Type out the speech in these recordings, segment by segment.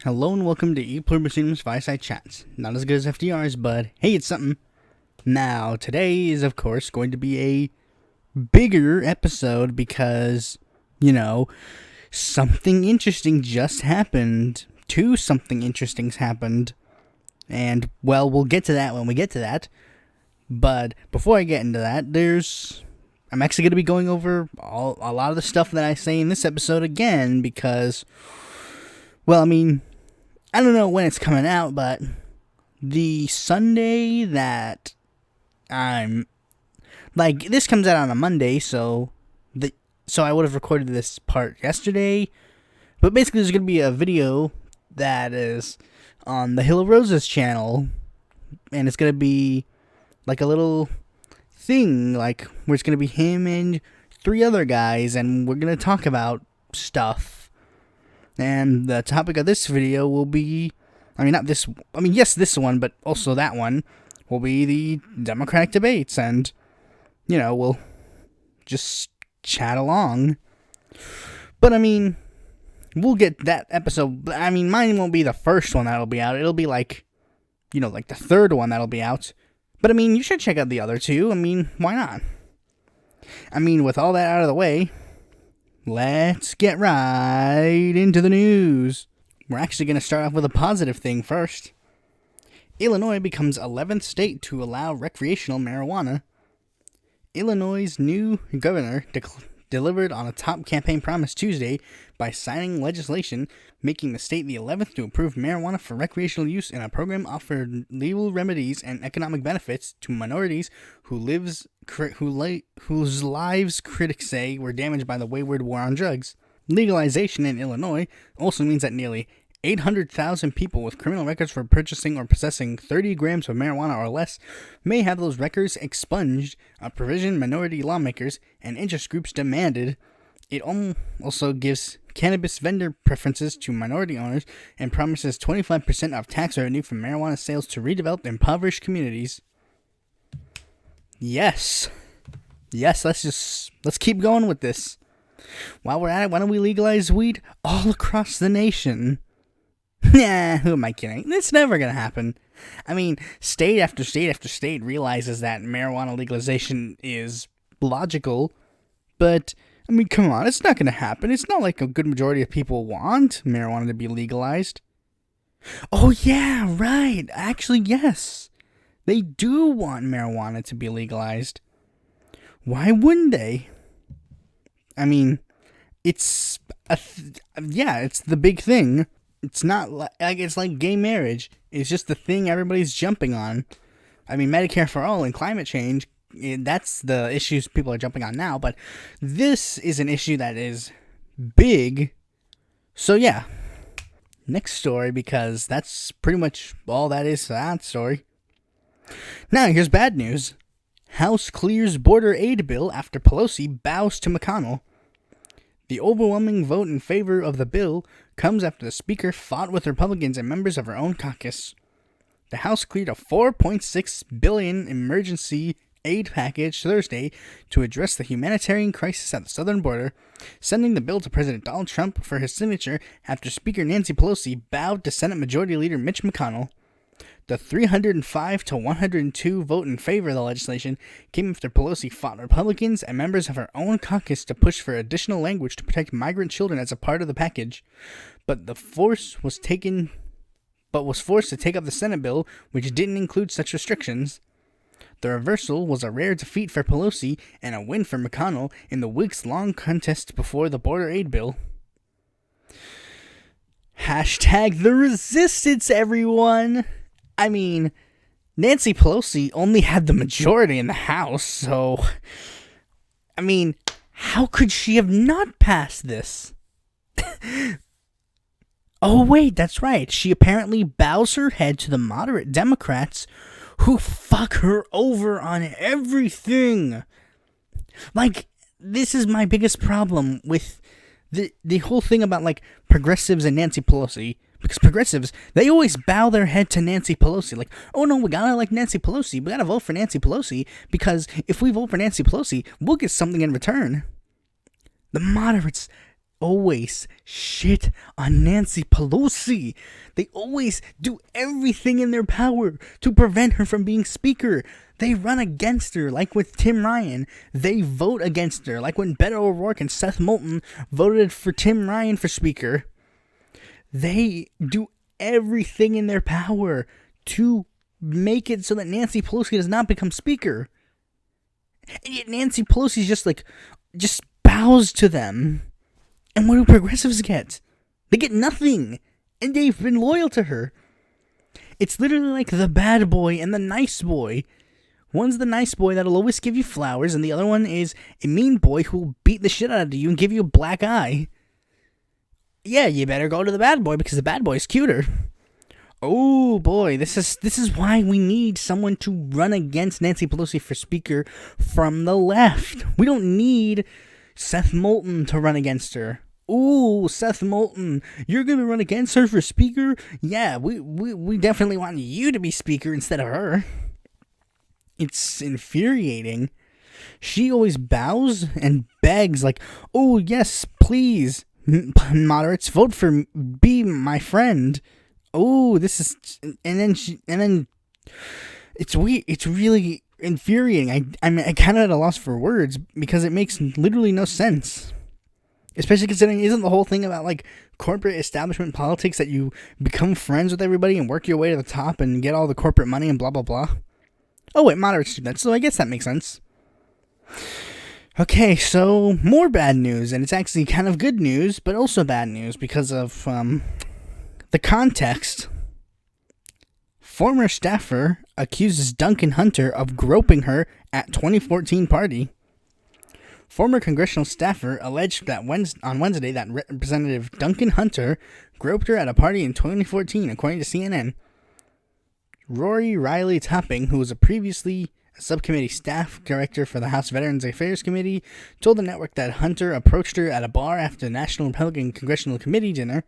Hello and welcome to Pluribus Unum's Fireside Chats. Not as good as FDR's, but hey, it's something. Now, today is, of course, going to be a bigger episode because, something interesting just happened. Two something interesting happened. And, well, we'll get to that when we get to that. But before I get into that, I'm actually going to be going over a lot of the stuff that I say in this episode again because, well, I don't know when it's coming out, but the Sunday that this comes out on a Monday, so I would have recorded this part yesterday. But basically, there's going to be a video that is on the Hill of Roses channel, and it's going to be like a little thing, like where it's going to be him and 3 other guys, and we're going to talk about stuff. And the topic of this video will be, this one, but also that one will be the Democratic debates, and, we'll just chat along. But, we'll get that episode, mine won't be the first one that'll be out, it'll be like the third one that'll be out. But, you should check out the other 2, why not? With all that out of the way, let's get right into the news. We're actually going to start off with a positive thing first. Illinois becomes 11th state to allow recreational marijuana. Illinois' new governor delivered on a top campaign promise Tuesday by signing legislation making the state the 11th to approve marijuana for recreational use in a program offering legal remedies and economic benefits to minorities whose lives critics say were damaged by the wayward war on drugs. Legalization in Illinois also means that nearly 800,000 people with criminal records for purchasing or possessing 30 grams of marijuana or less may have those records expunged, a provision minority lawmakers and interest groups demanded. It also gives cannabis vendor preferences to minority owners and promises 25% of tax revenue from marijuana sales to redeveloped impoverished communities. Yes, let's keep going with this. While we're at it, why don't we legalize weed all across the nation? Nah, who am I kidding? It's never gonna happen. State after state after state realizes that marijuana legalization is logical, but, come on, it's not gonna happen. It's not like a good majority of people want marijuana to be legalized. Oh yeah, right. Actually, yes. They do want marijuana to be legalized. Why wouldn't they? It's the big thing. It's not it's like gay marriage. It's just the thing everybody's jumping on. Medicare for all and climate change, that's the issues people are jumping on now, but this is an issue that is big. So yeah. Next story, because that's pretty much all that is to that story. Now here's bad news. House clears border aid bill after Pelosi bows to McConnell. The overwhelming vote in favor of the bill comes after the Speaker fought with Republicans and members of her own caucus. The House cleared a $4.6 billion emergency aid package Thursday to address the humanitarian crisis at the southern border, sending the bill to President Donald Trump for his signature after Speaker Nancy Pelosi bowed to Senate Majority Leader Mitch McConnell. The 305 to 102 vote in favor of the legislation came after Pelosi fought Republicans and members of her own caucus to push for additional language to protect migrant children as a part of the package, but was forced to take up the Senate bill, which didn't include such restrictions. The reversal was a rare defeat for Pelosi and a win for McConnell in the weeks-long contest before the border aid bill. Hashtag the resistance, everyone! Nancy Pelosi only had the majority in the House, so, how could she have not passed this? Oh, wait, that's right. She apparently bows her head to the moderate Democrats who fuck her over on everything. This is my biggest problem with the whole thing about, progressives and Nancy Pelosi. Because progressives, they always bow their head to Nancy Pelosi. Oh no, we gotta like Nancy Pelosi. We gotta vote for Nancy Pelosi. Because if we vote for Nancy Pelosi, we'll get something in return. The moderates, always shit on Nancy Pelosi. They always do everything in their power to prevent her from being speaker. They run against her, like with Tim Ryan. They vote against her, like when Beto O'Rourke and Seth Moulton voted for Tim Ryan for speaker. They do everything in their power to make it so that Nancy Pelosi does not become speaker. And yet Nancy Pelosi just bows to them. And what do progressives get? They get nothing. And they've been loyal to her. It's literally like the bad boy and the nice boy. One's the nice boy that'll always give you flowers, and the other one is a mean boy who will beat the shit out of you and give you a black eye. Yeah, you better go to the bad boy because the bad boy's cuter. Oh boy, this is why we need someone to run against Nancy Pelosi for speaker from the left. We don't need Seth Moulton to run against her. Ooh, Seth Moulton, you're gonna run against her for speaker? Yeah, we definitely want you to be speaker instead of her. It's infuriating. She always bows and begs like, oh yes, please, moderates, vote for, be my friend. Oh, this is, and then it's weird. It's really infuriating. I'm kind of at a loss for words because it makes literally no sense. Especially considering, isn't the whole thing about like corporate establishment politics that you become friends with everybody and work your way to the top and get all the corporate money and blah blah blah? Oh wait, moderates do that, so I guess that makes sense. Okay, so more bad news, and it's actually kind of good news, but also bad news because of the context. Former staffer accuses Duncan Hunter of groping her at 2014 party. Former congressional staffer alleged that on Wednesday that Representative Duncan Hunter groped her at a party in 2014, according to CNN. Rory Riley Topping, who was previously a subcommittee staff director for the House Veterans Affairs Committee, told the network that Hunter approached her at a bar after the National Republican Congressional Committee dinner.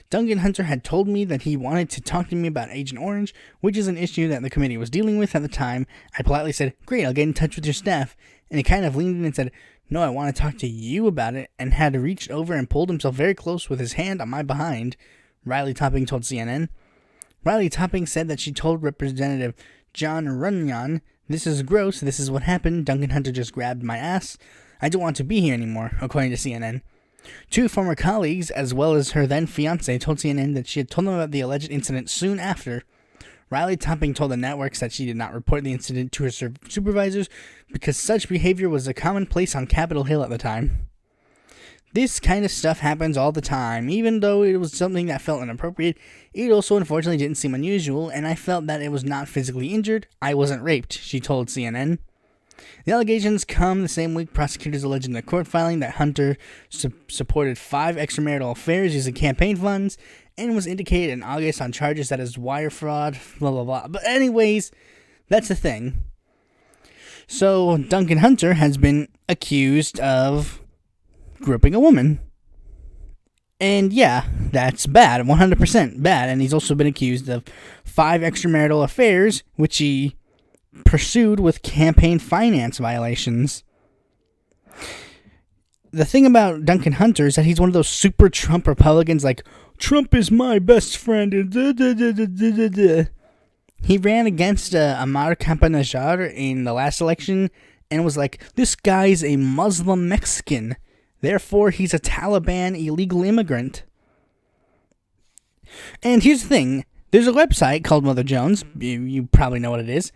Duncan Hunter had told me that he wanted to talk to me about Agent Orange, which is an issue that the committee was dealing with at the time. I politely said, great, I'll get in touch with your staff. And he kind of leaned in and said, no, I want to talk to you about it, and had reached over and pulled himself very close with his hand on my behind, Riley Topping told CNN. Riley Topping said that she told Representative John Runyon, this is gross, this is what happened, Duncan Hunter just grabbed my ass. I don't want to be here anymore, according to CNN. Two former colleagues, as well as her then fiancé, told CNN that she had told them about the alleged incident soon after. Riley Topping told the networks that she did not report the incident to her supervisors because such behavior was a commonplace on Capitol Hill at the time. This kind of stuff happens all the time. Even though it was something that felt inappropriate, it also unfortunately didn't seem unusual, and I felt that it was not physically injured. I wasn't raped, she told CNN. The allegations come the same week prosecutors alleged in the court filing that Hunter supported 5 extramarital affairs using campaign funds and was indicated in August on charges that is wire fraud, blah, blah, blah. But anyways, that's the thing. So Duncan Hunter has been accused of groping a woman. And yeah, that's bad, 100% bad. And he's also been accused of 5 extramarital affairs, which he pursued with campaign finance violations. The thing about Duncan Hunter is that he's one of those super Trump Republicans, like, Trump is my best friend, and He ran against Amar Campa-Najjar in the last election, and was like, this guy's a Muslim Mexican, therefore he's a Taliban illegal immigrant. And here's the thing, there's a website called Mother Jones, you probably know what it is,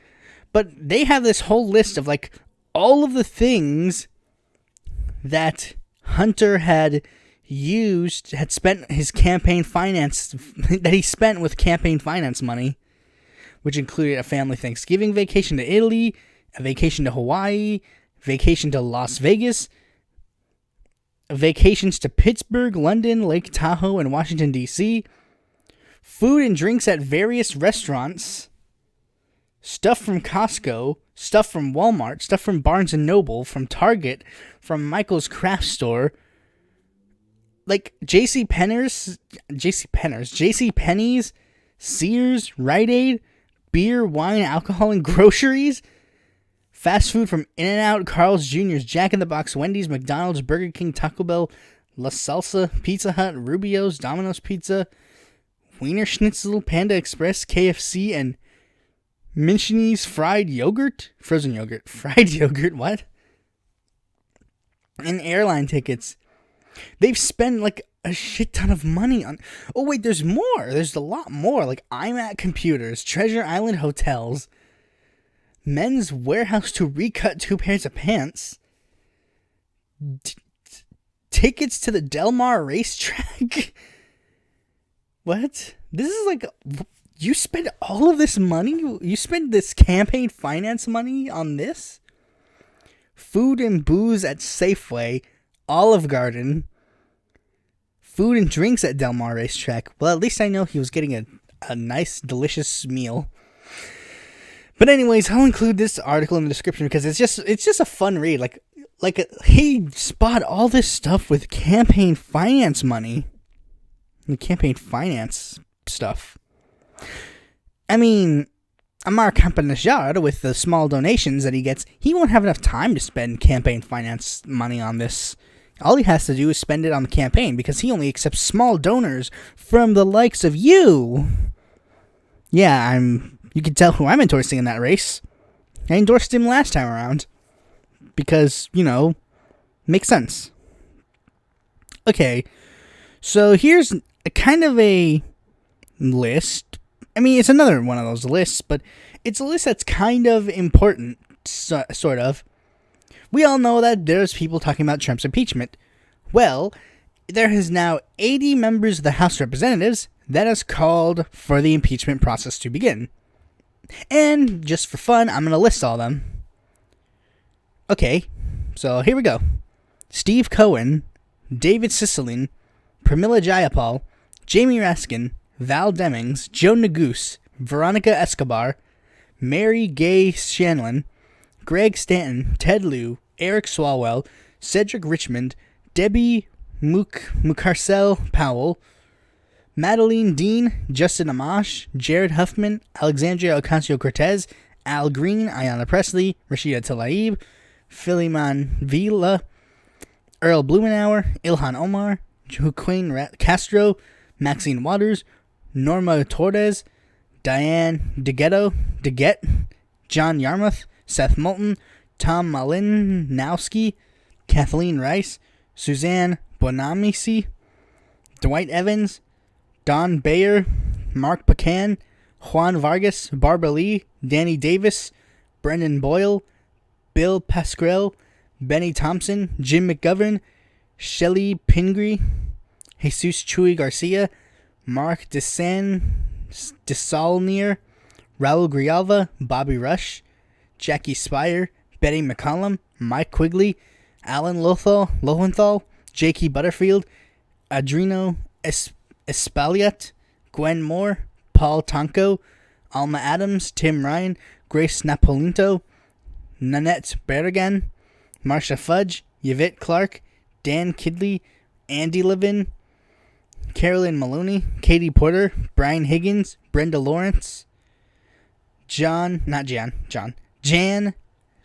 but they have this whole list of, like, all of the things that Hunter had spent his campaign finance, that he spent with campaign finance money, which included a family Thanksgiving vacation to Italy, a vacation to Hawaii, vacation to Las Vegas, vacations to Pittsburgh, London, Lake Tahoe, and Washington, D.C., food and drinks at various restaurants, stuff from Costco, stuff from Walmart, stuff from Barnes & Noble, from Target, from Michael's Craft Store, like J.C. Penney's, Sears, Rite Aid, beer, wine, alcohol, and groceries, fast food from In-N-Out, Carl's Jr., Jack in the Box, Wendy's, McDonald's, Burger King, Taco Bell, La Salsa, Pizza Hut, Rubio's, Domino's Pizza, Wiener Schnitzel, Panda Express, KFC, and Minchini's frozen yogurt, fried yogurt, what? And airline tickets. They've spent like a shit ton of money on. Oh wait, there's more. There's a lot more. Like iMac computers, Treasure Island hotels, Men's Warehouse to recut 2 pairs of pants, tickets to the Del Mar racetrack. What? This is like, you spend all of this money? You spend this campaign finance money on this? Food and booze at Safeway, Olive Garden, food and drinks at Del Mar Racetrack. Well, at least I know he was getting a nice, delicious meal. But anyways, I'll include this article in the description because it's just a fun read. Like he bought all this stuff with campaign finance money. The campaign finance stuff. I mean, Amar Campa-Najjar, with the small donations that he gets, he won't have enough time to spend campaign finance money on this. All he has to do is spend it on the campaign because he only accepts small donors from the likes of you. Yeah, you can tell who I'm endorsing in that race. I endorsed him last time around because, makes sense. Okay, so here's a kind of a list. I mean, it's another one of those lists, but it's a list that's kind of important, sort of. We all know that there's people talking about Trump's impeachment. Well, there is now 80 members of the House of Representatives that has called for the impeachment process to begin. And just for fun, I'm going to list all of them. Okay, so here we go. Steve Cohen, David Cicilline, Pramila Jayapal, Jamie Raskin, Val Demings, Joe Neguse, Veronica Escobar, Mary Gay Shanlin, Greg Stanton, Ted Lieu, Eric Swalwell, Cedric Richmond, Debbie Mucarsel Powell, Madeline Dean, Justin Amash, Jared Huffman, Alexandria Ocasio-Cortez, Al Green, Ayanna Pressley, Rashida Tlaib, Philemon Vila, Earl Blumenauer, Ilhan Omar, Joaquin Castro, Maxine Waters, Norma Torres, Diane DeGette, John Yarmouth, Seth Moulton, Tom Malinowski, Kathleen Rice, Suzanne Bonamici, Dwight Evans, Don Bayer, Mark Pecan, Juan Vargas, Barbara Lee, Danny Davis, Brendan Boyle, Bill Pascrell, Benny Thompson, Jim McGovern, Shelley Pingree, Jesus Chuy Garcia, Mark Desaulnier, Raul Grijalva, Bobby Rush, Jackie Spire, Betty McCollum, Mike Quigley, Alan Lowenthal, J.K. Butterfield, Adreno Espaliat, Gwen Moore, Paul Tonko, Alma Adams, Tim Ryan, Grace Napolito, Nanette Berrigan, Marsha Fudge, Yvette Clark, Dan Kidley, Andy Levin, Carolyn Maloney, Katie Porter, Brian Higgins, Brenda Lawrence, Jan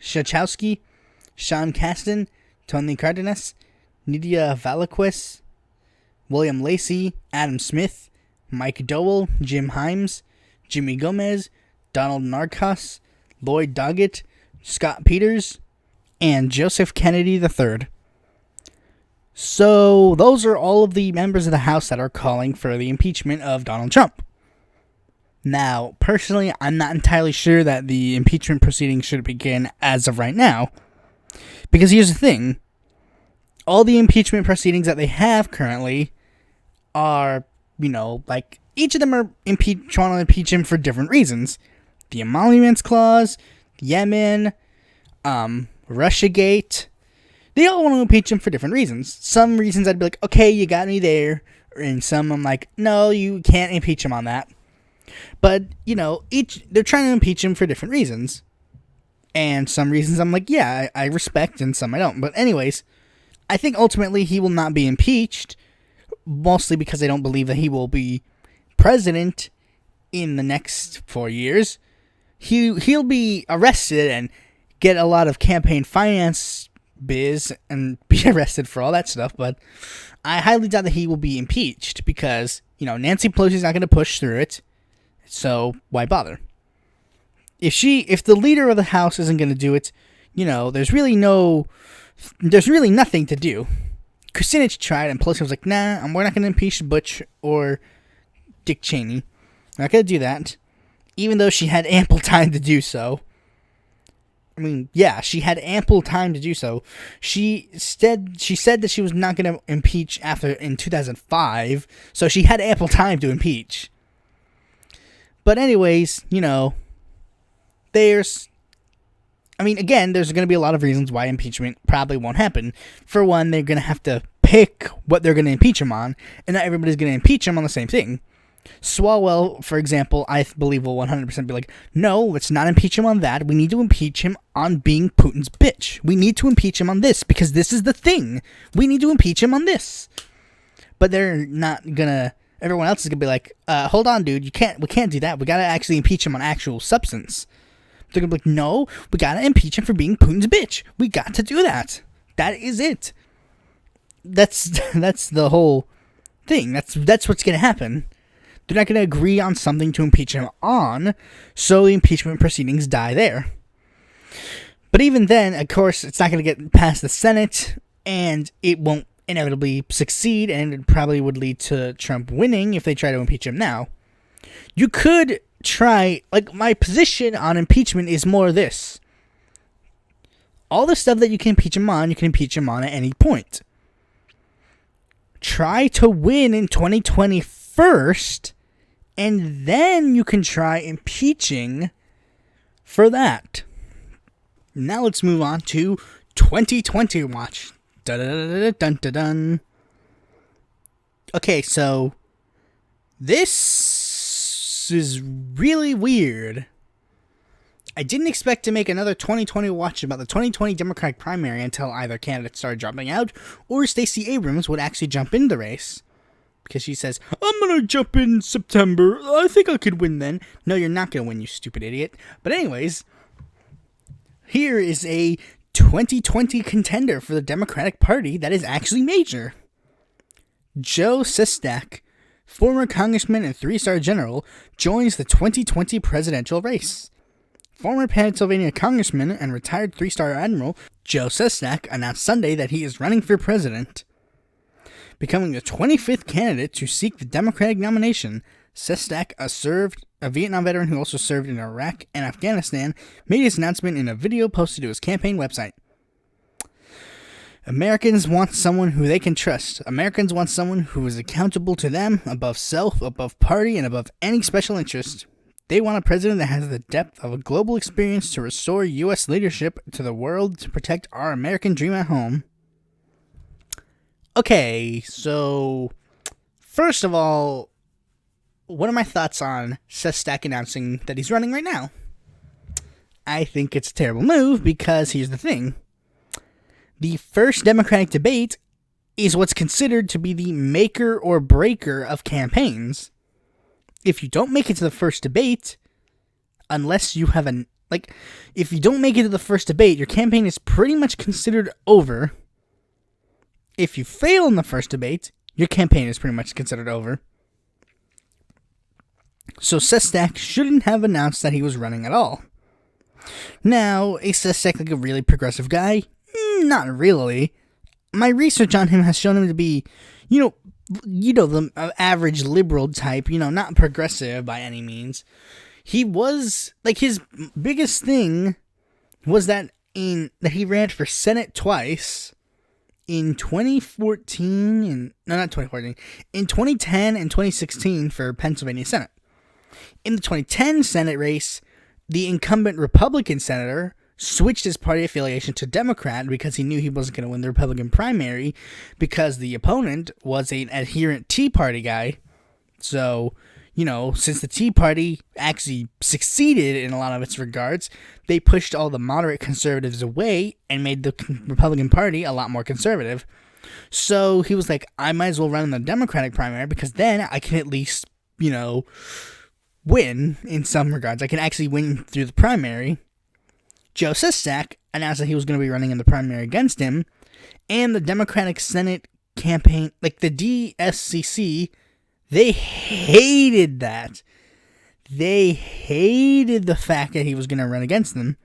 Shachowski, Sean Caston, Tony Cardenas, Nydia Valaquez, William Lacey, Adam Smith, Mike Dowell, Jim Himes, Jimmy Gomez, Donald Narcos, Lloyd Doggett, Scott Peters, and Joseph Kennedy III. So, those are all of the members of the House that are calling for the impeachment of Donald Trump. Now, personally, I'm not entirely sure that the impeachment proceedings should begin as of right now. Because here's the thing. All the impeachment proceedings that they have currently are, each of them are trying to impeach him for different reasons. The Emoluments Clause, Yemen, Russiagate. They all want to impeach him for different reasons. Some reasons I'd be like, okay, you got me there. And some I'm like, no, you can't impeach him on that. But, they're trying to impeach him for different reasons. And some reasons I'm like, yeah, I respect, and some I don't. But anyways, I think ultimately he will not be impeached, mostly because I don't believe that he will be president in the next 4 years. He'll be arrested and get a lot of campaign finance biz and be arrested for all that stuff, but I highly doubt that he will be impeached because, Nancy Pelosi's not going to push through it, so why bother? If the leader of the House isn't going to do it, there's really nothing to do. Kucinich tried, and Pelosi was like, nah, we're not going to impeach Butch or Dick Cheney. We're not going to do that, even though she had ample time to do so. I mean, yeah, she had ample time to do so. She said that she was not going to impeach in 2005, so she had ample time to impeach. But anyways, there's going to be a lot of reasons why impeachment probably won't happen. For one, they're going to have to pick what they're going to impeach him on, and not everybody's going to impeach him on the same thing. Swalwell, for example, I believe will 100% be like, no, let's not impeach him on that. We need to impeach him on being Putin's bitch. We need to impeach him on this because this is the thing. We need to impeach him on this. But they're not gonna. Everyone else is gonna be like, hold on, dude, we can't do that. We gotta actually impeach him on actual substance. They're gonna be like, no, we gotta impeach him for being Putin's bitch. We got to do that. That is it. That's the whole thing. That's what's gonna happen. They're not going to agree on something to impeach him on, so the impeachment proceedings die there. But even then, of course, it's not going to get past the Senate, and it won't inevitably succeed, and it probably would lead to Trump winning if they try to impeach him now. You could try, my position on impeachment is more this. All the stuff that you can impeach him on at any point. Try to win in 2020 first, and then you can try impeaching for that. Now let's move on to 2020 watch. Dun-dun-dun-dun-dun-dun. Okay, so this is really weird. I didn't expect to make another 2020 watch about the 2020 Democratic primary until either candidate started dropping out or Stacey Abrams would actually jump in the race. Because she says, I'm going to jump in September. I think I could win then. No, you're not going to win, you stupid idiot. But anyways, here is a 2020 contender for the Democratic Party that is actually major. Joe Sestak, former congressman and 3-star general, joins the 2020 presidential race. Former Pennsylvania congressman and retired 3-star admiral Joe Sestak announced Sunday that he is running for president. Becoming the 25th candidate to seek the Democratic nomination, Sestak, a Vietnam veteran who also served in Iraq and Afghanistan, made his announcement in a video posted to his campaign website. Americans want someone who they can trust. Americans want someone who is accountable to them, above self, above party, and above any special interest. They want a president that has the depth of a global experience to restore U.S. leadership to the world to protect our American dream at home. Okay, so first of all, what are my thoughts on Sestak announcing that he's running right now? I think it's a terrible move because here's the thing. The first Democratic debate is what's considered to be the maker or breaker of campaigns. If you don't make it to the first debate, unless you have if you don't make it to the first debate, your campaign is pretty much considered over. If you fail in the first debate, your campaign is pretty much considered over. So Sestak shouldn't have announced that he was running at all. Now, is Sestak a really progressive guy? Not really. My research on him has shown him to be, the average liberal type, not progressive by any means. He was, his biggest thing was that he ran for Senate twice. In 2014, in 2010 and 2016 for Pennsylvania Senate. In the 2010 Senate race, the incumbent Republican senator switched his party affiliation to Democrat because he knew he wasn't going to win the Republican primary because the opponent was an adherent Tea Party guy. So, since the Tea Party actually succeeded in a lot of its regards, they pushed all the moderate conservatives away and made the Republican Party a lot more conservative. So he was like, I might as well run in the Democratic primary because then I can at least, win in some regards. I can actually win through the primary Joe Sestak announced that he was going to be running in the primary against him, and the Democratic Senate campaign, like the DSCC, they hated that. They hated the fact that he was going to run against them,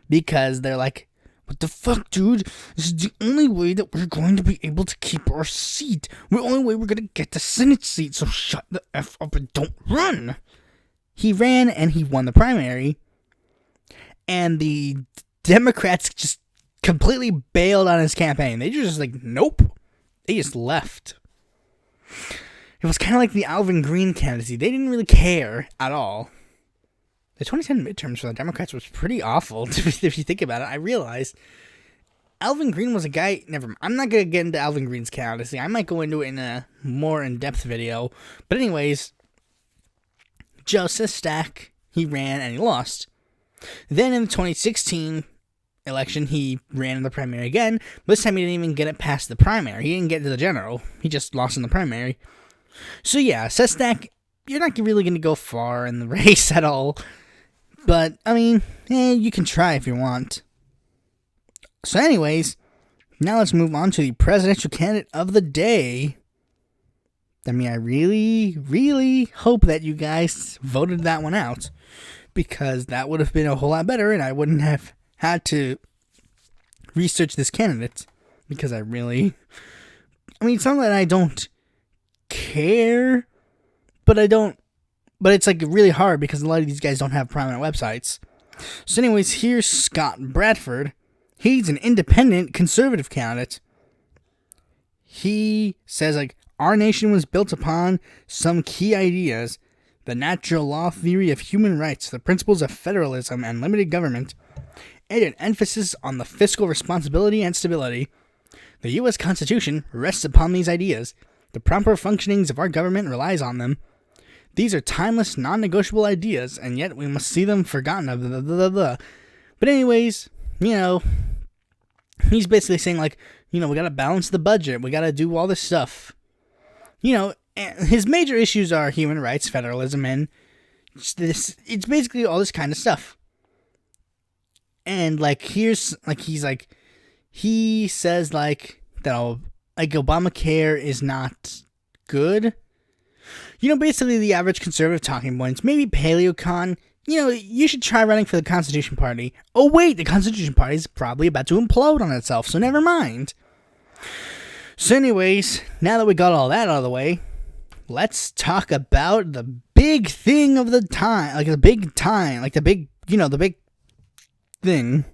because they're like, what the fuck, dude? This is the only way that we're going to be able to keep our seat. The only way we're going to get the Senate seat, so shut the F up and don't run. He ran and he won the primary, and the Democrats just completely bailed on his campaign. They just like, nope. They just left. It was kind of like the Alvin Green candidacy. They didn't really care at all. The 2010 midterms for the Democrats was pretty awful, if you think about it. I realized Alvin Green was a guy... Never mind. I'm not going to get into Alvin Green's candidacy. I might go into it in a more in-depth video. But anyways, Joe Sestak, he ran and he lost. Then in the 2016 election, he ran in the primary again. But this time he didn't even get it past the primary. He didn't get to the general. He just lost in the primary. So yeah, Sestak, you're not really going to go far in the race at all. But, I mean, you can try if you want. So anyways, now let's move on to the presidential candidate of the day. I mean, I really, really hope that you guys voted that one out, because that would have been a whole lot better, and I wouldn't have had to research this candidate, because I mean, it's not that I don't care, but it's like really hard because a lot of these guys don't have prominent websites. So anyways, here's Scott Bradford. He's an independent conservative candidate. He says, like, our nation was built upon some key ideas: the natural law theory of human rights, the principles of federalism and limited government, and an emphasis on the fiscal responsibility and stability. The U.S. Constitution rests upon these ideas. The proper functionings of our government relies on them. These are timeless, non-negotiable ideas, and yet we must see them forgotten of. Blah, blah, blah, blah. But anyways, he's basically saying, like, we gotta balance the budget. We gotta do all this stuff. His major issues are human rights, federalism, and this. It's basically all this kind of stuff. And, like, he says, like, that, like, Obamacare is not good. Basically the average conservative talking points. Maybe PaleoCon. You should try running for the Constitution Party. Oh wait, the Constitution Party is probably about to implode on itself, so never mind. So anyways, now that we got all that out of the way, let's talk about the big thing of the time. The big thing.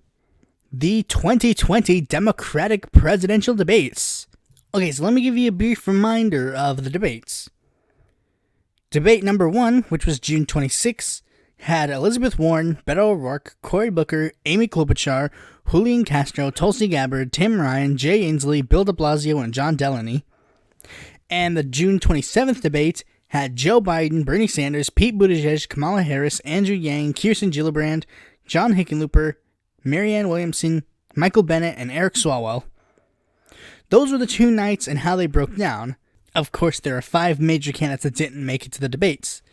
The 2020 Democratic presidential debates. Okay, so let me give you a brief reminder of the debates. Debate number 1, which was June 26, had Elizabeth Warren, Beto O'Rourke, Cory Booker, Amy Klobuchar, Julian Castro, Tulsi Gabbard, Tim Ryan, Jay Inslee, Bill de Blasio, and John Delaney. And the June 27th debate had Joe Biden, Bernie Sanders, Pete Buttigieg, Kamala Harris, Andrew Yang, Kirsten Gillibrand, John Hickenlooper, Marianne Williamson, Michael Bennet, and Eric Swalwell. Those were the 2 nights and how they broke down. Of course, there are 5 major candidates that didn't make it to the debates.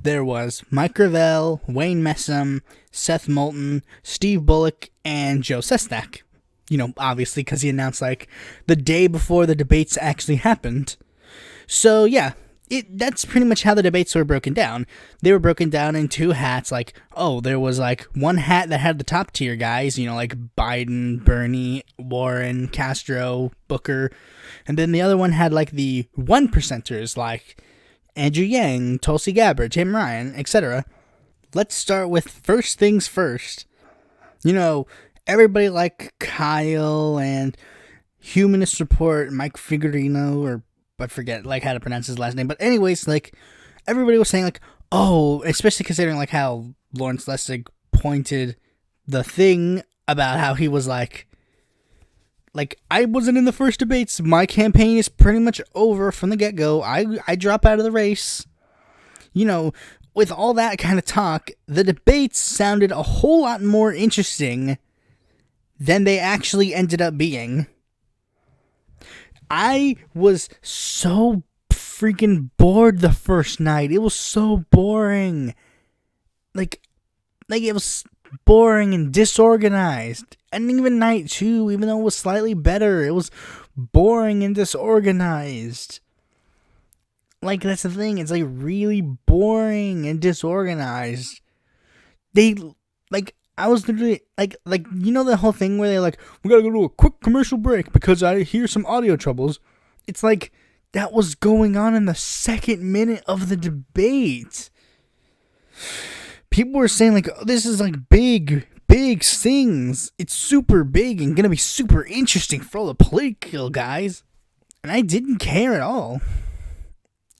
There was Mike Gravel, Wayne Messam, Seth Moulton, Steve Bullock, and Joe Sestak. Obviously, because he announced, like, the day before the debates actually happened. So, yeah, that's pretty much how the debates were broken down. They were broken down in 2 hats. Like, there was, like, one hat that had the top tier guys, like Biden, Bernie, Warren, Castro, Booker. And then the other one had, like, the 1%ers, like Andrew Yang, Tulsi Gabbard, Tim Ryan, etc. Let's start with first things first. Everybody like Kyle and Humanist Report, Mike Figurino, or I forget, like, how to pronounce his last name. But anyways, like, everybody was saying, like, especially considering, like, how Lawrence Lessig pointed the thing about how he was like, I wasn't in the first debates. My campaign is pretty much over from the get-go. I drop out of the race. With all that kind of talk, the debates sounded a whole lot more interesting than they actually ended up being. I was so freaking bored the first night. It was so boring. Like it was boring and disorganized. And even night 2, even though it was slightly better, it was boring and disorganized. Like, that's the thing. It's, like, really boring and disorganized. I was literally, you know the whole thing where they're like, we gotta go to a quick commercial break because I hear some audio troubles. It's like, that was going on in the second minute of the debate. People were saying, like, oh, this is, like, big things. It's super big and gonna be super interesting for all the political guys. And I didn't care at all.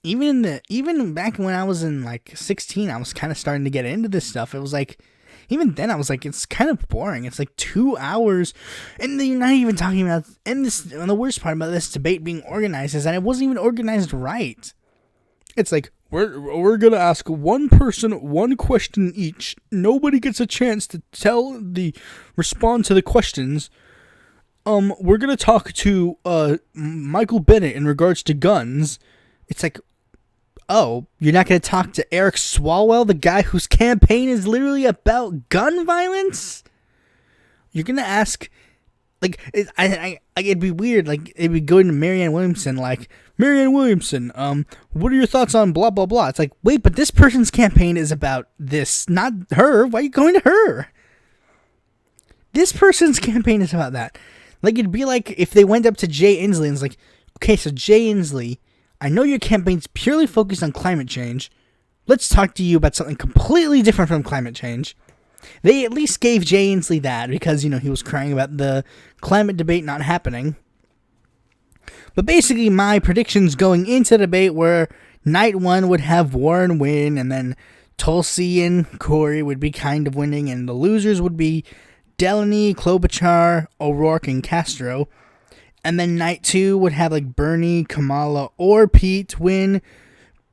Even back when I was in, like, 16, I was kind of starting to get into this stuff. It was like, even then I was like, it's kind of boring. It's like 2 hours, and you're not even talking about, and the worst part about this debate being organized is that it wasn't even organized right. It's like, we're gonna ask one person one question each. Nobody gets a chance to respond to the questions. We're gonna talk to Michael Bennett in regards to guns. It's like, oh, you're not going to talk to Eric Swalwell, the guy whose campaign is literally about gun violence? You're going to ask, like, it'd be weird, like, it'd be going to Marianne Williamson, like, Marianne Williamson, what are your thoughts on blah, blah, blah? It's like, wait, but this person's campaign is about this, not her. Why are you going to her? This person's campaign is about that. Like, it'd be like if they went up to Jay Inslee and was like, okay, so Jay Inslee, I know your campaign's purely focused on climate change. Let's talk to you about something completely different from climate change. They at least gave Jay Inslee that because, he was crying about the climate debate not happening. But basically, my predictions going into the debate were night 1 would have Warren win, and then Tulsi and Corey would be kind of winning, and the losers would be Delaney, Klobuchar, O'Rourke, and Castro. And then night 2 would have, like, Bernie, Kamala, or Pete win.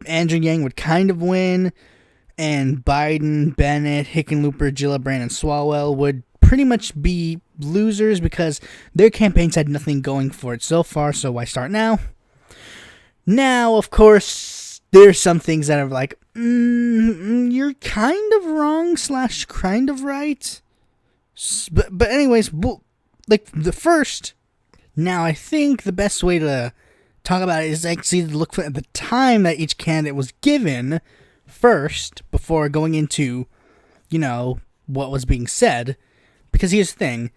Andrew Yang would kind of win. And Biden, Bennett, Hickenlooper, Gillibrand, and Swalwell would pretty much be losers because their campaigns had nothing going for it so far, so why start now? Now, of course, there's some things that are like, you're kind of wrong / kind of right. But anyways, like, the first... Now, I think the best way to talk about it is actually to look at the time that each candidate was given first before going into, what was being said. Because here's the thing.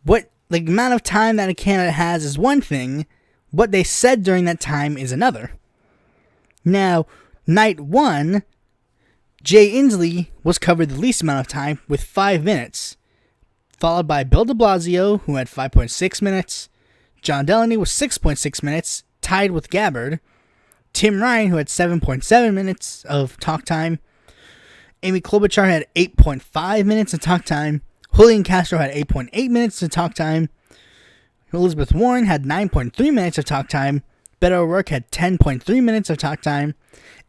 The amount of time that a candidate has is one thing. What they said during that time is another. Now, night 1, Jay Inslee was covered the least amount of time with 5 minutes. Followed by Bill de Blasio, who had 5.6 minutes. John Delaney was 6.6 minutes, tied with Gabbard. Tim Ryan, who had 7.7 minutes of talk time. Amy Klobuchar had 8.5 minutes of talk time. Julian Castro had 8.8 minutes of talk time. Elizabeth Warren had 9.3 minutes of talk time. Beto O'Rourke had 10.3 minutes of talk time.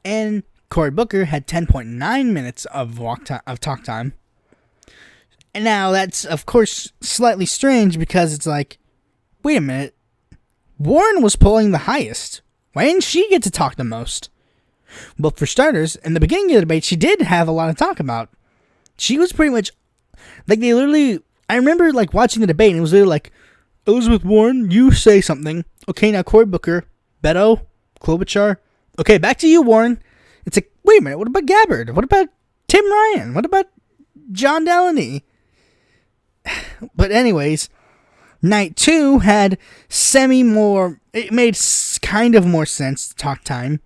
And Cory Booker had 10.9 minutes of talk time. And now that's, of course, slightly strange because it's like, wait a minute. Warren was polling the highest. Why didn't she get to talk the most? Well, for starters, in the beginning of the debate, she did have a lot to talk about. She was pretty much, I remember, watching the debate, and it was literally like, Elizabeth Warren, you say something. Okay, now Cory Booker, Beto, Klobuchar. Okay, back to you, Warren. It's like, wait a minute, what about Gabbard? What about Tim Ryan? What about John Delaney? But anyways, night 2 had it made kind of more sense talk time.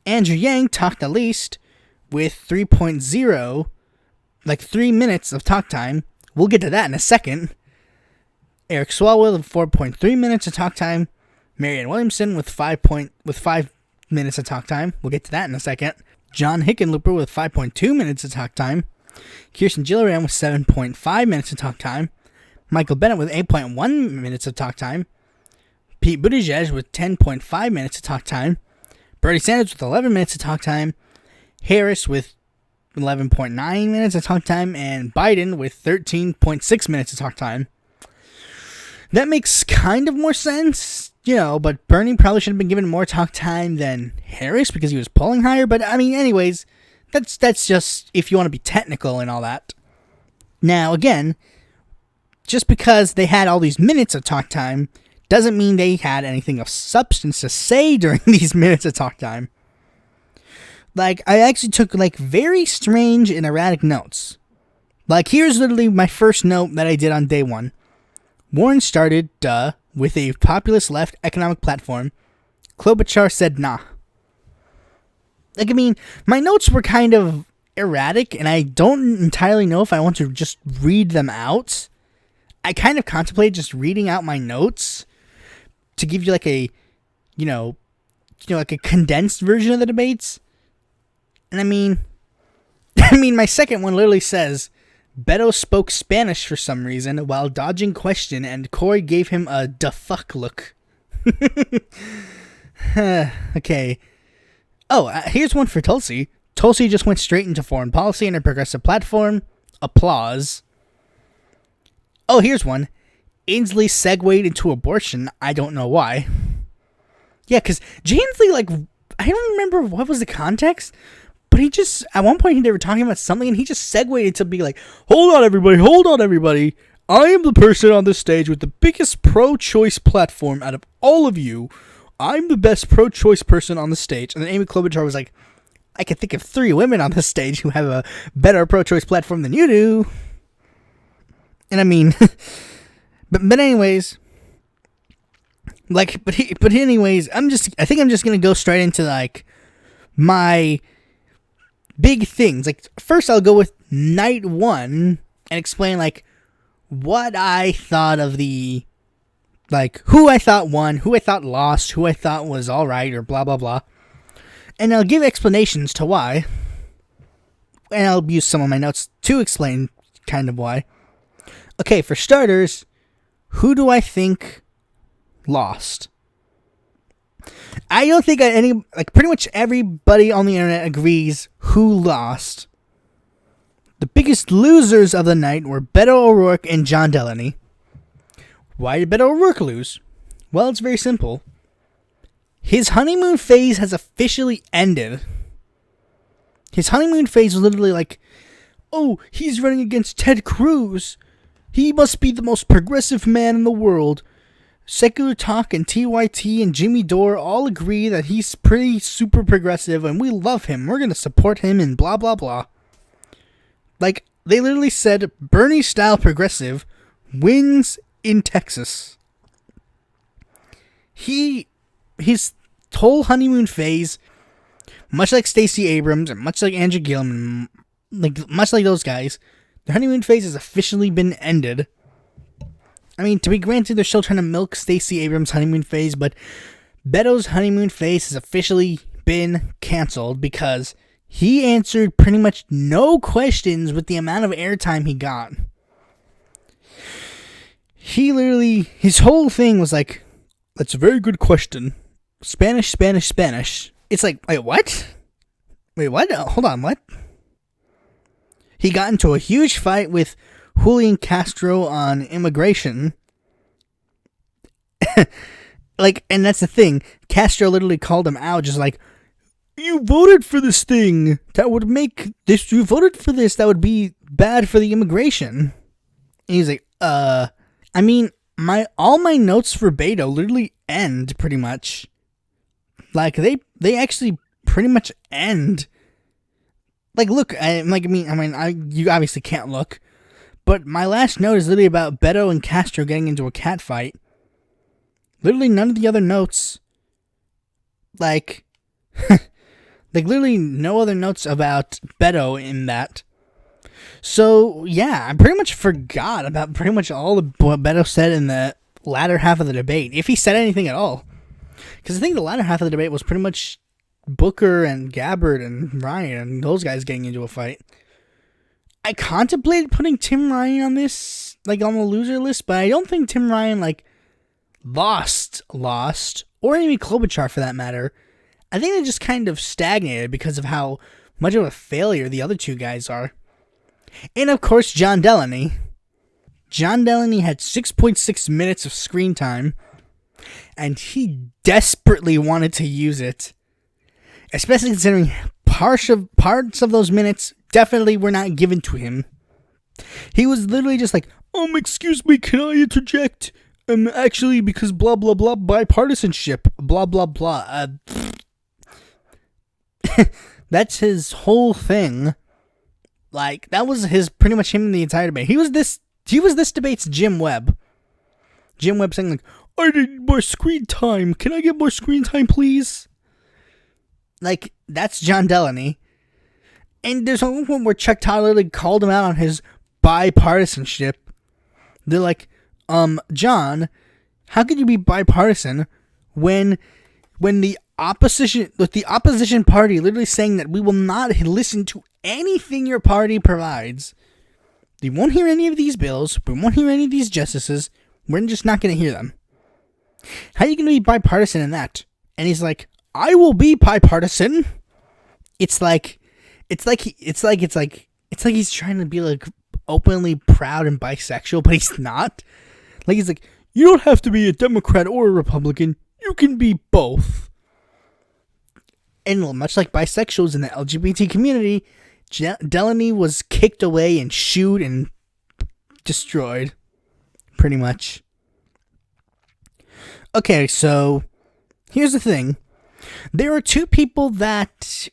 Andrew Yang talked the least with 3.0, 3 minutes of talk time. We'll get to that in a second. Eric Swalwell with 4.3 minutes of talk time. Marianne Williamson with 5 minutes of talk time. We'll get to that in a second. John Hickenlooper with 5.2 minutes of talk time. Kirsten Gillibrand with 7.5 minutes of talk time. Michael Bennett with 8.1 minutes of talk time. Pete Buttigieg with 10.5 minutes of talk time. Bernie Sanders with 11 minutes of talk time. Harris with 11.9 minutes of talk time. And Biden with 13.6 minutes of talk time. That makes kind of more sense, but Bernie probably should have been given more talk time than Harris because he was polling higher. But, anyways, that's just if you want to be technical and all that. Now, again, just because they had all these minutes of talk time doesn't mean they had anything of substance to say during these minutes of talk time. Like, I actually took, like, very strange and erratic notes. Like, here's literally my first note that I did on day one. Warren started, with a populist left economic platform. Klobuchar said nah. Like, I mean, my notes were kind of erratic, and I don't entirely know if I want to just read them out. I kind of contemplated just reading out my notes to give you, like, a, like a condensed version of the debates. And I mean, my second one literally says, Beto spoke Spanish for some reason while dodging question, and Cory gave him a da fuck look. Okay. Oh, here's one for Tulsi. Tulsi just went straight into foreign policy and a progressive platform. Applause. Oh, here's one. Ainsley segued into abortion. I don't know why. Yeah, because Ainsley, like, I don't remember what was the context, but he just, at one point they were talking about something, and he just segued into be like, hold on, everybody. I am the person on this stage with the biggest pro-choice platform out of all of you. I'm the best pro-choice person on the stage. And then Amy Klobuchar was like, I can think of 3 women on this stage who have a better pro-choice platform than you do. And I mean, but anyways, like, but anyways, I think I'm just gonna go straight into, like, my big things. Like, first I'll go with night 1 and explain, like, what I thought of the, like, who I thought won, who I thought lost, who I thought was alright, or blah blah blah. And I'll give explanations to why. And I'll use some of my notes to explain kind of why. Okay, for starters, who do I think lost? I don't think pretty much everybody on the internet agrees who lost. The biggest losers of the night were Beto O'Rourke and John Delaney. Why did Beto O'Rourke lose? Well, it's very simple. His honeymoon phase has officially ended. His honeymoon phase was literally like, oh, he's running against Ted Cruz. He must be the most progressive man in the world. Secular Talk and TYT and Jimmy Dore all agree that he's pretty super progressive and we love him. We're going to support him and blah, blah, blah. Like, they literally said Bernie-style progressive wins in Texas. His whole honeymoon phase, much like Stacey Abrams and much like Andrew Gillum, much like those guys, the honeymoon phase has officially been ended. I mean, to be granted, they're still trying to milk Stacey Abrams' honeymoon phase, but Beto's honeymoon phase has officially been canceled because he answered pretty much no questions with the amount of airtime he got. He literally, his whole thing was like, that's a very good question. Spanish, Spanish, Spanish. It's like, wait, what? Wait, what? Hold on, what? He got into a huge fight with Julian Castro on immigration. Like, and that's the thing. Castro literally called him out, just like, you voted for this thing. That would make this, you voted for this. That would be bad for the immigration. And he's like, I mean, all my notes for Beto literally end pretty much. Like, they actually pretty much end. Like, look, you obviously can't look, but my last note is literally about Beto and Castro getting into a cat fight. Literally none of the other notes, like literally no other notes about Beto in that. So, yeah, I pretty much forgot about pretty much all of what Beto said in the latter half of the debate, if he said anything at all. Because I think the latter half of the debate was pretty much Booker and Gabbard and Ryan and those guys getting into a fight. I contemplated putting Tim Ryan on this, like, on the loser list, but I don't think Tim Ryan, like, lost, or even Klobuchar for that matter. I think they just kind of stagnated because of how much of a failure the other two guys are. And, of course, John Delaney. John Delaney had 6.6 minutes of screen time, and he desperately wanted to use it. Especially considering parts of those minutes definitely were not given to him. He was literally just like, excuse me, can I interject? Actually, because blah, blah, blah, bipartisanship, blah, blah, blah. That's his whole thing. Like, that was pretty much him in the entire debate. He was this debate's Jim Webb. Jim Webb saying, like, I need more screen time. Can I get more screen time, please? Like, that's John Delaney. And there's one point where Chuck Todd literally called him out on his bipartisanship. They're like, John, how could you be bipartisan when the opposition party literally saying that we will not listen to anything your party provides? We won't hear any of these bills. We won't hear any of these justices. We're just not going to hear them. How are you going to be bipartisan in that? And he's like, I will be bipartisan. It's like he's trying to be like openly proud and bisexual, but he's not. Like, he's like, you don't have to be a Democrat or a Republican. You can be both. And much like bisexuals in the LGBT community, Delaney was kicked away and shooed and destroyed. Pretty much. Okay, so here's the thing. There are two people that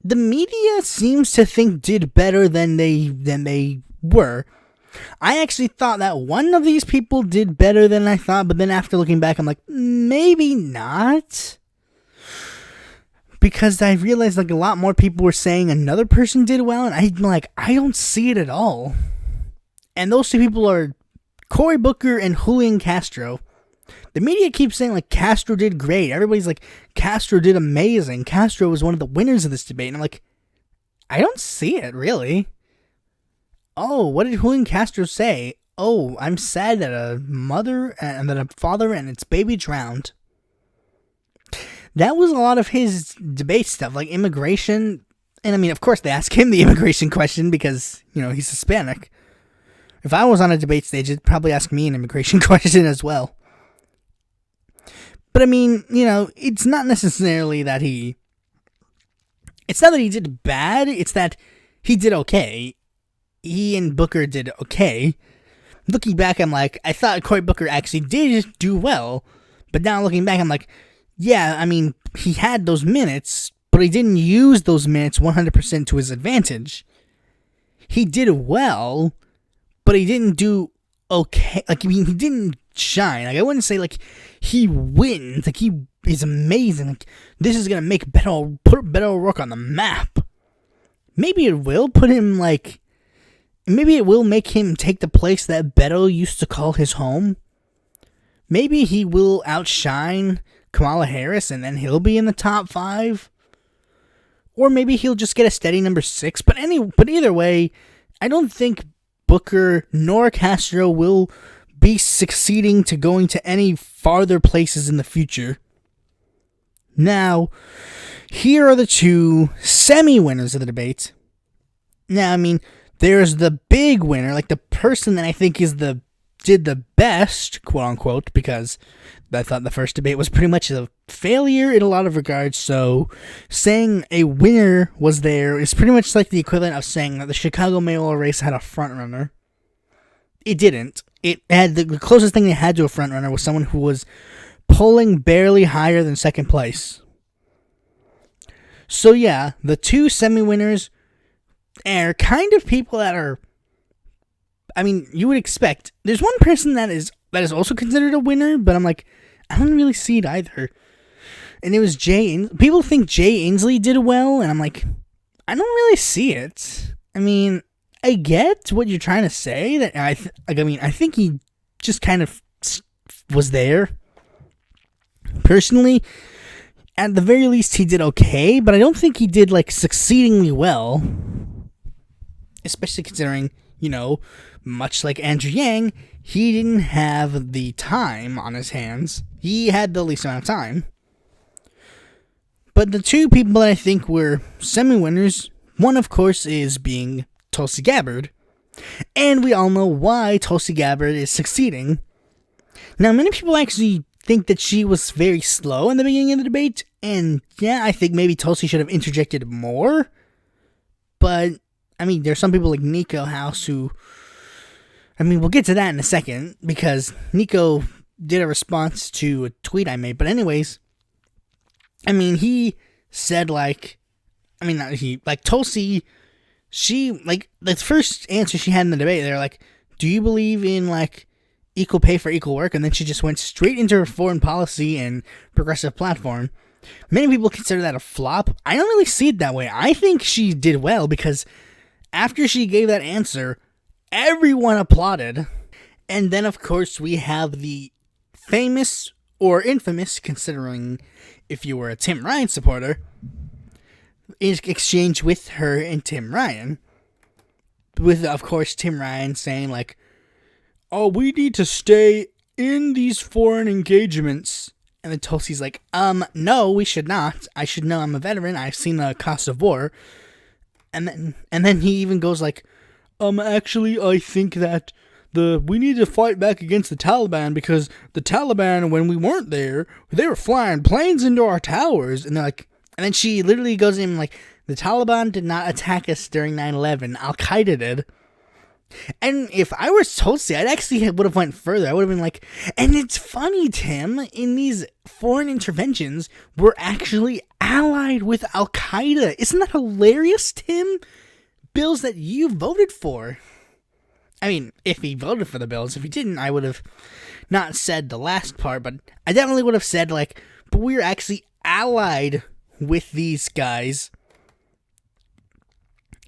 the media seems to think did better than they were. I actually thought that one of these people did better than I thought, but then after looking back, I'm like, maybe not. Because I realized like a lot more people were saying another person did well, and I'm like, I don't see it at all. And those two people are Cory Booker and Julian Castro. The media keeps saying like Castro did great. Everybody's like, Castro did amazing. Castro was one of the winners of this debate. And I'm like, I don't see it really. Oh, what did Julian Castro say? Oh, I'm sad that a mother and that a father and its baby drowned. That was a lot of his debate stuff, like immigration. And I mean, of course, they ask him the immigration question because, you know, he's Hispanic. If I was on a debate stage, they'd probably ask me an immigration question as well. But I mean, you know, it's not necessarily that it's not that he did bad, it's that he did okay. He and Booker did okay. Looking back, I'm like, I thought Cory Booker actually did do well. But now looking back, I'm like, yeah, I mean, he had those minutes, but he didn't use those minutes 100% to his advantage. He did well, but he didn't do okay. Like, I mean, he didn't shine. Like, I wouldn't say, like, he wins. Like, he is amazing. Like, this is going to put Beto O'Rourke on the map. Maybe it will put him, like, maybe it will make him take the place that Beto used to call his home. Maybe he will outshine Kamala Harris, and then he'll be in the top 5. Or maybe he'll just get a steady number 6. But either way, I don't think Booker nor Castro will be succeeding to going to any farther places in the future. Now, here are the two semi-winners of the debate. Now, I mean, there's the big winner, like the person that I think did the best, quote unquote, because I thought the first debate was pretty much a failure in a lot of regards, so saying a winner was there is pretty much like the equivalent of saying that the Chicago mayoral race had a frontrunner. It didn't. It had the closest thing it had to a frontrunner was someone who was polling barely higher than second place. So yeah, the two semi-winners are kind of people that are, I mean, you would expect. There's one person that is also considered a winner, but I'm like, I don't really see it either. And it was people think Jay Inslee did well, and I'm like, I don't really see it. I mean, I get what you're trying to say. That I think he just kind of was there. Personally, at the very least, he did okay, but I don't think he did like succeedingly well. Especially considering, you know, much like Andrew Yang, he didn't have the time on his hands. He had the least amount of time. But the two people that I think were semi-winners, one of course is being Tulsi Gabbard. And we all know why Tulsi Gabbard is succeeding. Now, many people actually think that she was very slow in the beginning of the debate. And yeah, I think maybe Tulsi should have interjected more. But I mean, there's some people like Nico House who, I mean, we'll get to that in a second, because Nico did a response to a tweet I made. But anyways, I mean, he said, like, I mean, not he, like, Tulsi, she, like, the first answer she had in the debate, they were like, do you believe in, like, equal pay for equal work? And then she just went straight into her foreign policy and progressive platform. Many people consider that a flop. I don't really see it that way. I think she did well, because after she gave that answer, everyone applauded. And then, of course, we have the famous, or infamous, considering if you were a Tim Ryan supporter, exchange with her and Tim Ryan. With, of course, Tim Ryan saying, like, oh, we need to stay in these foreign engagements. And then Tulsi's like, no, we should not. I should know, I'm a veteran. I've seen the cost of war. And then he even goes like, actually, I think that we need to fight back against the Taliban, because the Taliban, when we weren't there, they were flying planes into our towers. And they're like, and then she literally goes in like, the Taliban did not attack us during 9/11. Al-Qaeda did. And if I were Tulsi, I'd actually would have went further. I would have been like, and it's funny, Tim, in these foreign interventions, we're actually allied with Al-Qaeda. Isn't that hilarious, Tim? Bills that you voted for. I mean, if he voted for the bills. If he didn't, I would have not said the last part, but I definitely would have said, like, but we're actually allied with these guys.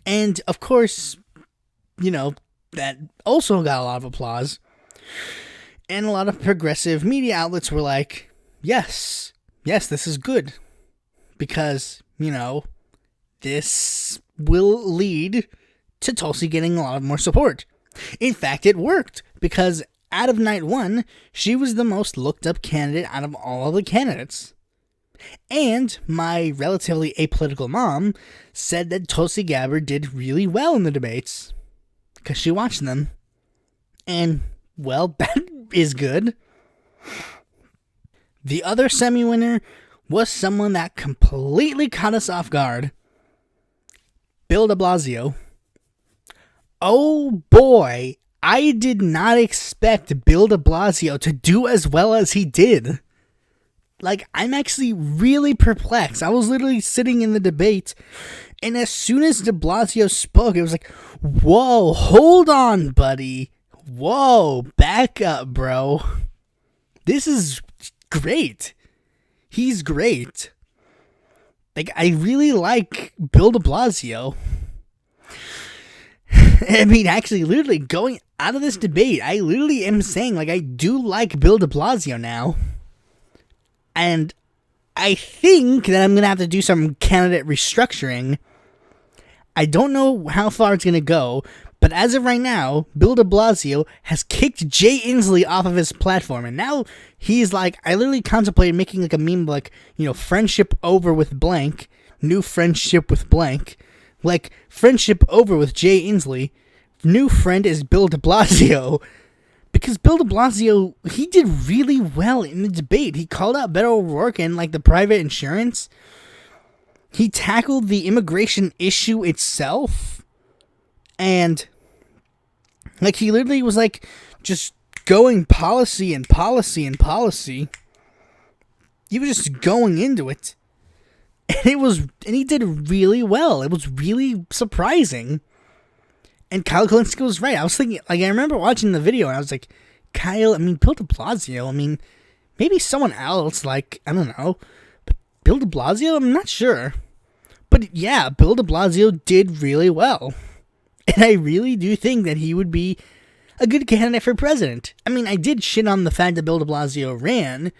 And, of course, you know, that also got a lot of applause. And a lot of progressive media outlets were like, yes, this is good. Because, you know, this will lead to Tulsi getting a lot more support. In fact, it worked, because out of night one, she was the most looked up candidate out of all of the candidates. And my relatively apolitical mom said that Tulsi Gabbard did really well in the debates, because she watched them. And, well, that is good. The other semi-winner was someone that completely caught us off guard. Bill de Blasio. Oh boy, I did not expect Bill de Blasio to do as well as he did. Like, I'm actually really perplexed. I was literally sitting in the debate, and as soon as de Blasio spoke, it was like, whoa, hold on, buddy. Whoa, back up, bro. This is great. He's great. Like, I really like Bill de Blasio. I mean, actually, literally going out of this debate, I literally am saying, like, I do like Bill de Blasio now. And I think that I'm going to have to do some candidate restructuring. I don't know how far it's going to go, but as of right now, Bill de Blasio has kicked Jay Inslee off of his platform. And now he's like, I literally contemplated making like a meme like, you know, friendship over with blank, new friendship with blank. Like, friendship over with Jay Inslee, new friend is Bill de Blasio. Because Bill de Blasio, he did really well in the debate. He called out Beto O'Rourke and, like, the private insurance. He tackled the immigration issue itself. And, like, he literally was, like, just going policy and policy and policy. He was just going into it. And he did really well. It was really surprising. And Kyle Kalinske was right. I was thinking, like, I remember watching the video and I was like, Kyle, I mean, Bill de Blasio, I mean, maybe someone else, like, I don't know. But Bill de Blasio, I'm not sure. But yeah, Bill de Blasio did really well. And I really do think that he would be a good candidate for president. I mean, I did shit on the fact that Bill de Blasio ran,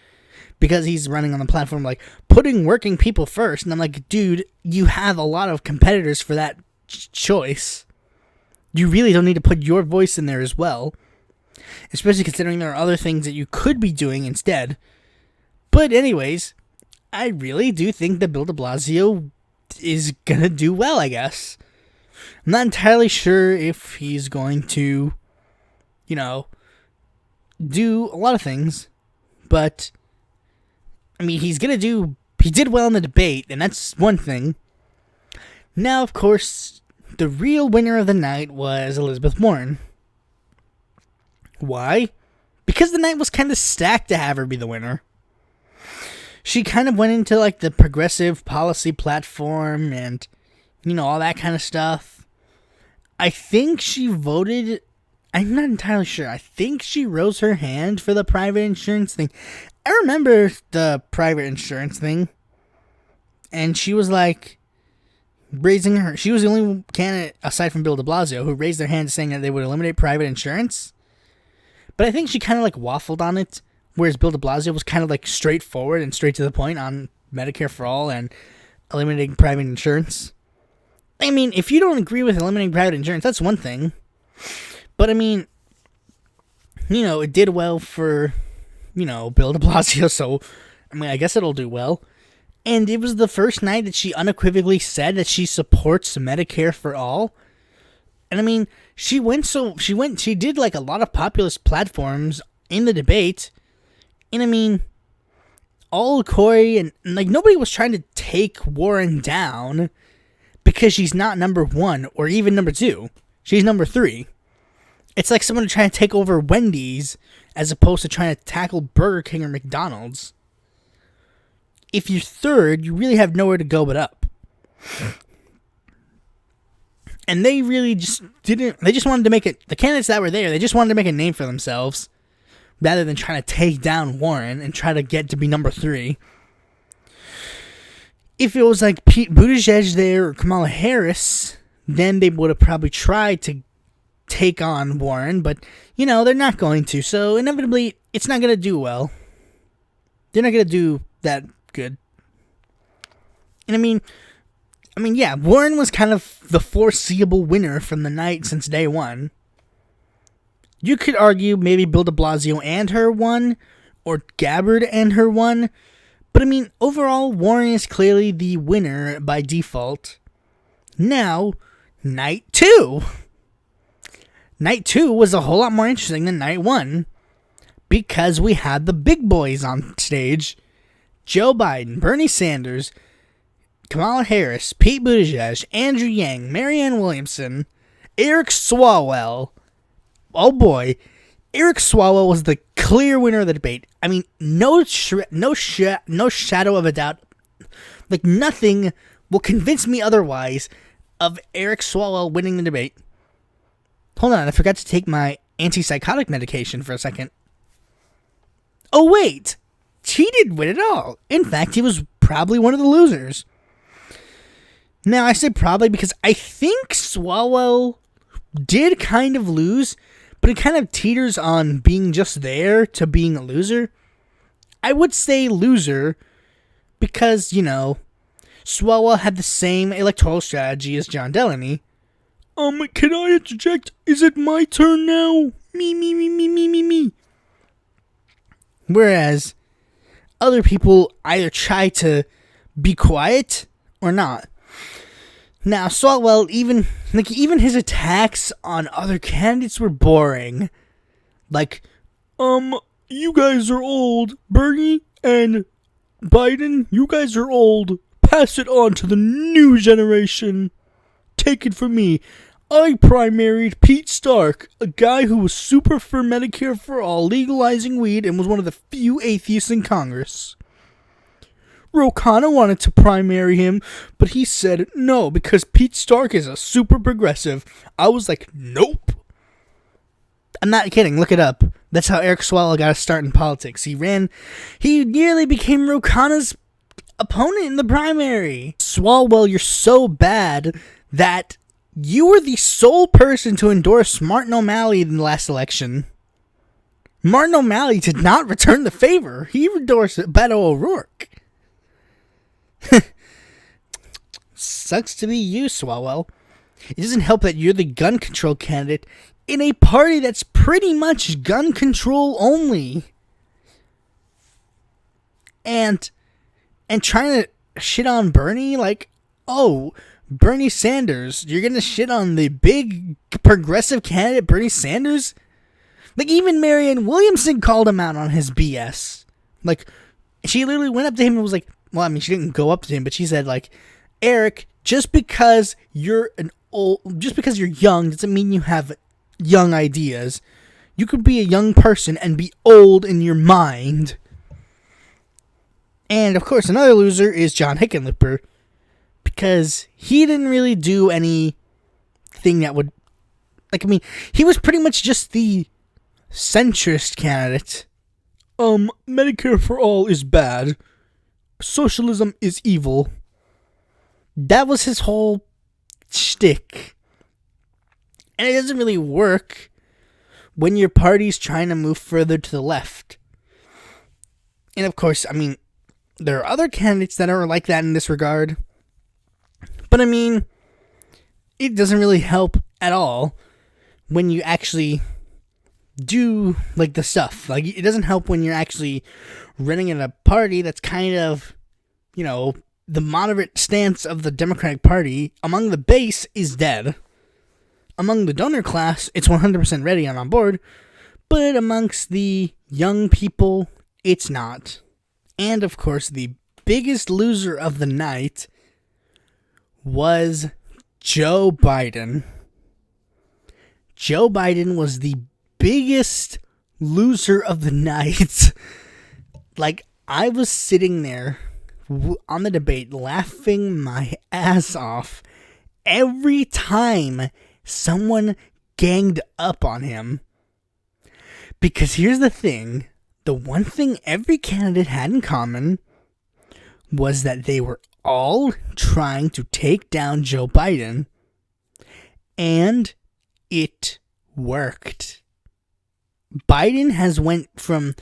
because he's running on the platform, like, putting working people first. And I'm like, dude, you have a lot of competitors for that choice. You really don't need to put your voice in there as well. Especially considering there are other things that you could be doing instead. But anyways, I really do think that Bill de Blasio is gonna do well, I guess. I'm not entirely sure if he's going to, you know, do a lot of things. But I mean, he did well in the debate, and that's one thing. Now, of course, the real winner of the night was Elizabeth Warren. Why? Because the night was kind of stacked to have her be the winner. She kind of went into like the progressive policy platform and, all that kind of stuff. I think she voted, I'm not entirely sure. I think she rose her hand for the private insurance thing. I remember the private insurance thing. And she was like, she was the only candidate aside from Bill de Blasio who raised their hand saying that they would eliminate private insurance. But I think she kind of like waffled on it, whereas Bill de Blasio was kind of like straightforward and straight to the point on Medicare for all and eliminating private insurance. I mean, if you don't agree with eliminating private insurance, that's one thing. But I mean, it did well for, Bill de Blasio, so I mean, I guess it'll do well. And it was the first night that she unequivocally said that she supports Medicare for all. And I mean, she did like a lot of populist platforms in the debate. And I mean, all Corey and like nobody was trying to take Warren down because she's not number 1 or even number 2. She's number 3. It's like someone trying to take over Wendy's as opposed to trying to tackle Burger King or McDonald's. If you're 3rd, you really have nowhere to go but up. And they really just didn't. They just wanted to make it. The candidates that were there, they just wanted to make a name for themselves, rather than trying to take down Warren and try to get to be number 3. If it was like Pete Buttigieg there or Kamala Harris, then they would have probably tried to take on Warren, but they're not going to. So inevitably, it's not going to do well. They're not going to do that good. And I mean, yeah, Warren was kind of the foreseeable winner from the night since day one. You could argue maybe Bill de Blasio and her won, or Gabbard and her won, but I mean, overall, Warren is clearly the winner by default. Now, night 2. Night 2 was a whole lot more interesting than night 1, because we had the big boys on stage. Joe Biden, Bernie Sanders, Kamala Harris, Pete Buttigieg, Andrew Yang, Marianne Williamson, Eric Swalwell. Oh boy, Eric Swalwell was the clear winner of the debate. I mean, no shadow of a doubt. Like, nothing will convince me otherwise of Eric Swalwell winning the debate. Hold on, I forgot to take my antipsychotic medication for a second. Oh wait, he didn't win at all. In fact, he was probably one of the losers. Now, I say probably because I think Swalwell did kind of lose, but it kind of teeters on being just there to being a loser. I would say loser because, Swalwell had the same electoral strategy as John Delaney. Can I interject? Is it my turn now? Me. Whereas other people either try to be quiet or not. Now, Swalwell, even his attacks on other candidates were boring. Like, you guys are old. Bernie and Biden, you guys are old. Pass it on to the new generation. Take it from me. I primaried Pete Stark, a guy who was super for Medicare for all, legalizing weed, and was one of the few atheists in Congress. Ro Khanna wanted to primary him, but he said no because Pete Stark is a super progressive. I was like, nope. I'm not kidding, look it up. That's how Eric Swalwell got a start in politics. He nearly became Ro Khanna's opponent in the primary. Swalwell, you're so bad that you were the sole person to endorse Martin O'Malley in the last election. Martin O'Malley did not return the favor. He endorsed Beto O'Rourke. Sucks to be you, Swalwell. It doesn't help that you're the gun control candidate in a party that's pretty much gun control only. And trying to shit on Bernie, like, oh, Bernie Sanders, you're gonna shit on the big progressive candidate Bernie Sanders? Like, even Marianne Williamson called him out on his BS. Like, she literally went up to him and was like, well, I mean, she didn't go up to him, but she said, like, Eric, just because you're young doesn't mean you have young ideas. You could be a young person and be old in your mind. And of course, another loser is John Hickenlooper, because he didn't really do anything that would, he was pretty much just the centrist candidate. Medicare for all is bad. Socialism is evil. That was his whole shtick. And it doesn't really work when your party's trying to move further to the left. And of course, there are other candidates that are like that in this regard. But it doesn't really help at all when you actually do the stuff. It doesn't help when you're actually running in a party that's kind of, the moderate stance of the Democratic Party among the base is dead. Among the donor class, it's 100% ready and on board, but amongst the young people, it's not. And of course, the biggest loser of the night was Joe Biden. Joe Biden was the biggest loser of the night. I was sitting there on the debate laughing my ass off every time someone ganged up on him. Because here's the thing. The one thing every candidate had in common was that they were all trying to take down Joe Biden. And it worked. Biden has went from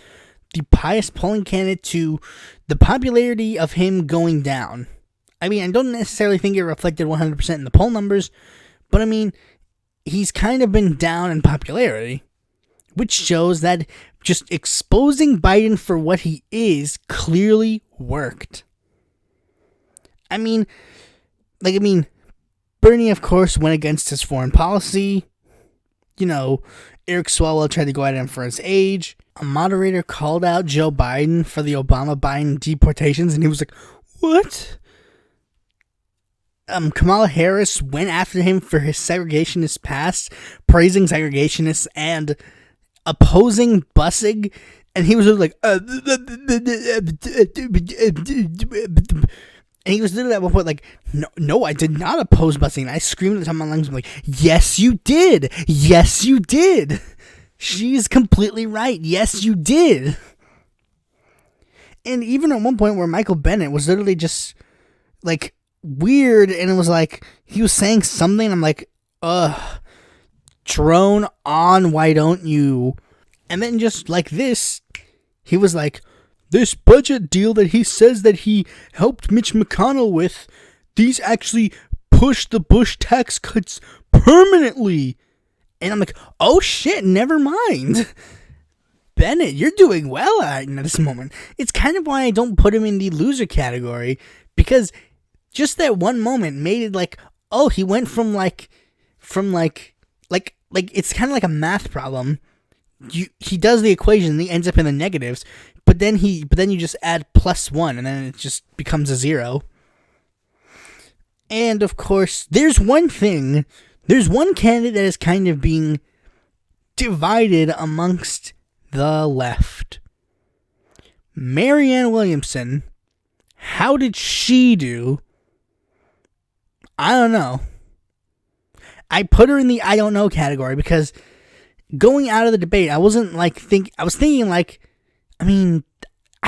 the highest polling candidate to the popularity of him going down. I don't necessarily think it reflected 100% in the poll numbers, but he's kind of been down in popularity, which shows that just exposing Biden for what he is clearly worked. Bernie, of course, went against his foreign policy. Eric Swalwell tried to go at him for his age. A moderator called out Joe Biden for the Obama-Biden deportations, and he was like, what? Kamala Harris went after him for his segregationist past, praising segregationists and opposing busing, and he was like, and he was literally at one point no, I did not oppose busing. I screamed at the top of my lungs, I'm like, yes, you did. Yes, you did. She's completely right. Yes, you did. And even at one point where Michael Bennett was literally just weird, and it was he was saying something, I'm like, drone on, why don't you? And then just this, he was like, this budget deal that he says that he helped Mitch McConnell with, these actually push the Bush tax cuts permanently. And I'm like, oh shit, never mind. Bennett, you're doing well at this moment. It's kind of why I don't put him in the loser category, because just that one moment made it he went from it's kind of like a math problem. He does the equation and he ends up in the negatives, but then you just add +1 and then it just becomes a 0. And of course, there's one candidate that is kind of being divided amongst the left. Marianne Williamson. How did she do? I don't know. I put her in the I don't know category because going out of the debate, I wasn't I was thinking I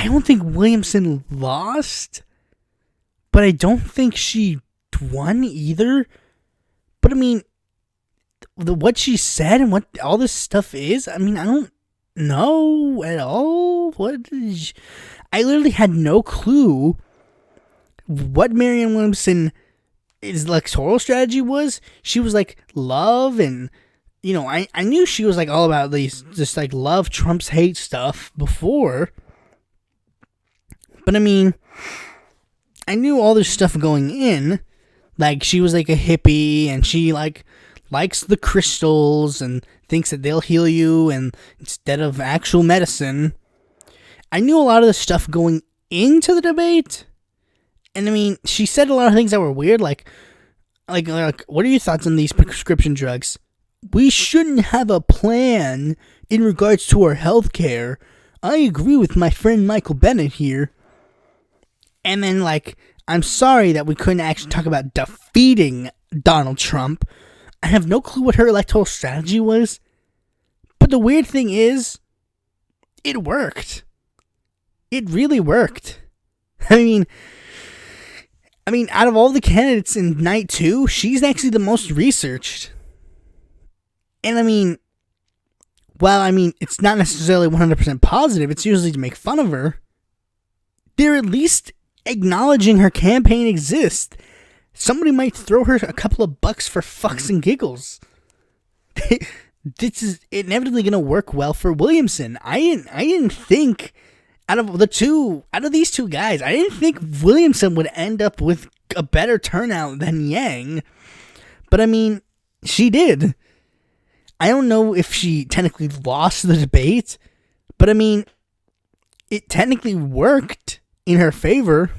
don't think Williamson lost, but I don't think she won either. But what she said and what all this stuff is, I don't know at all. I literally had no clue what Marianne Williamson his electoral strategy was. She was love, and I knew she was all about these just love trumps hate stuff before, but I knew all this stuff going in. She was a hippie, and she likes the crystals and thinks that they'll heal you and instead of actual medicine. I knew a lot of the stuff going into the debate, And I mean, she said a lot of things that were weird, like, what are your thoughts on these prescription drugs? We shouldn't have a plan in regards to our health care. I agree with my friend Michael Bennett here. And then, like, I'm sorry that we couldn't actually talk about defeating Donald Trump. I have no clue what her electoral strategy was. But the weird thing is, it worked. It really worked. I mean, out of all the candidates in night 2, she's actually the most researched. And I mean, it's not necessarily 100% positive. It's usually to make fun of her. They're at least acknowledging her campaign exists. Somebody might throw her a couple of bucks for fucks and giggles. This is inevitably going to work well for Williamson. I didn't think out of these two guys, I didn't think Williamson would end up with a better turnout than Yang. But I mean, she did. I don't know if she technically lost the debate, but I mean, it technically worked in her favor.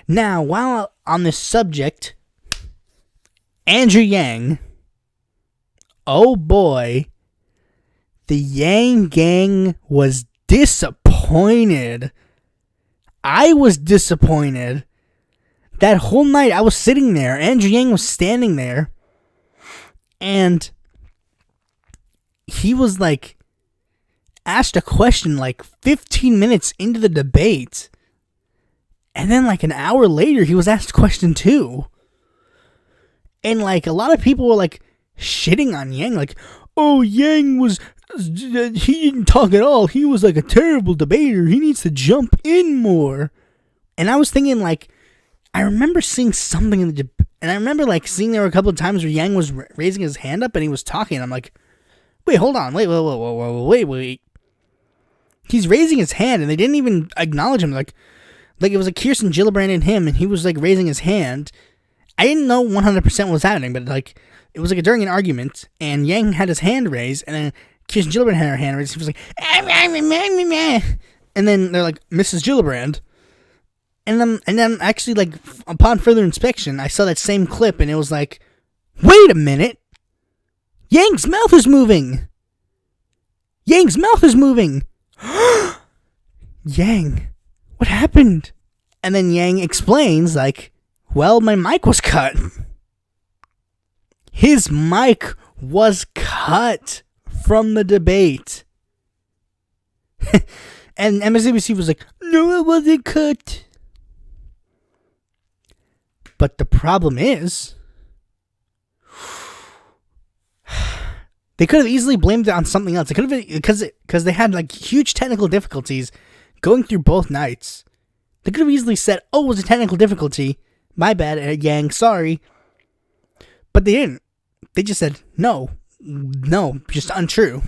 Now, while on this subject, Andrew Yang, oh boy, the Yang gang was disappointed. I was disappointed. That whole night I was sitting there, Andrew Yang was standing there, and he was like asked a question like 15 minutes into the debate. And then like an hour later, he was asked question 2. And like a lot of people were like shitting on Yang. Like, oh, Yang he didn't talk at all. He was like a terrible debater. He needs to jump in more. And I was thinking like, I remember seeing something in the debate. And I remember like seeing there were a couple of times where Yang was raising his hand up and he was talking. I'm like, wait, hold on. Wait. He's raising his hand, and they didn't even acknowledge him. Like it was like Kirsten Gillibrand and him, and he was like raising his hand. I didn't know 100% what was happening, but like it was like during an argument, and Yang had his hand raised, and then Kirsten Gillibrand had her hand raised. He was like, and then they're like, Mrs. Gillibrand. And then actually, like, upon further inspection, I saw that same clip, and it was like, wait a minute. Yang's mouth is moving. Yang's mouth is moving. Yang, what happened? And then Yang explains, like, well, my mic was cut. His mic was cut from the debate. And MSNBC was like, no, it wasn't cut. But the problem is, they could have easily blamed it on something else. It could have been because they had like huge technical difficulties going through both nights. They could have easily said, "Oh, it was a technical difficulty. My bad, Yang. Sorry." But they didn't. They just said, "No, just untrue."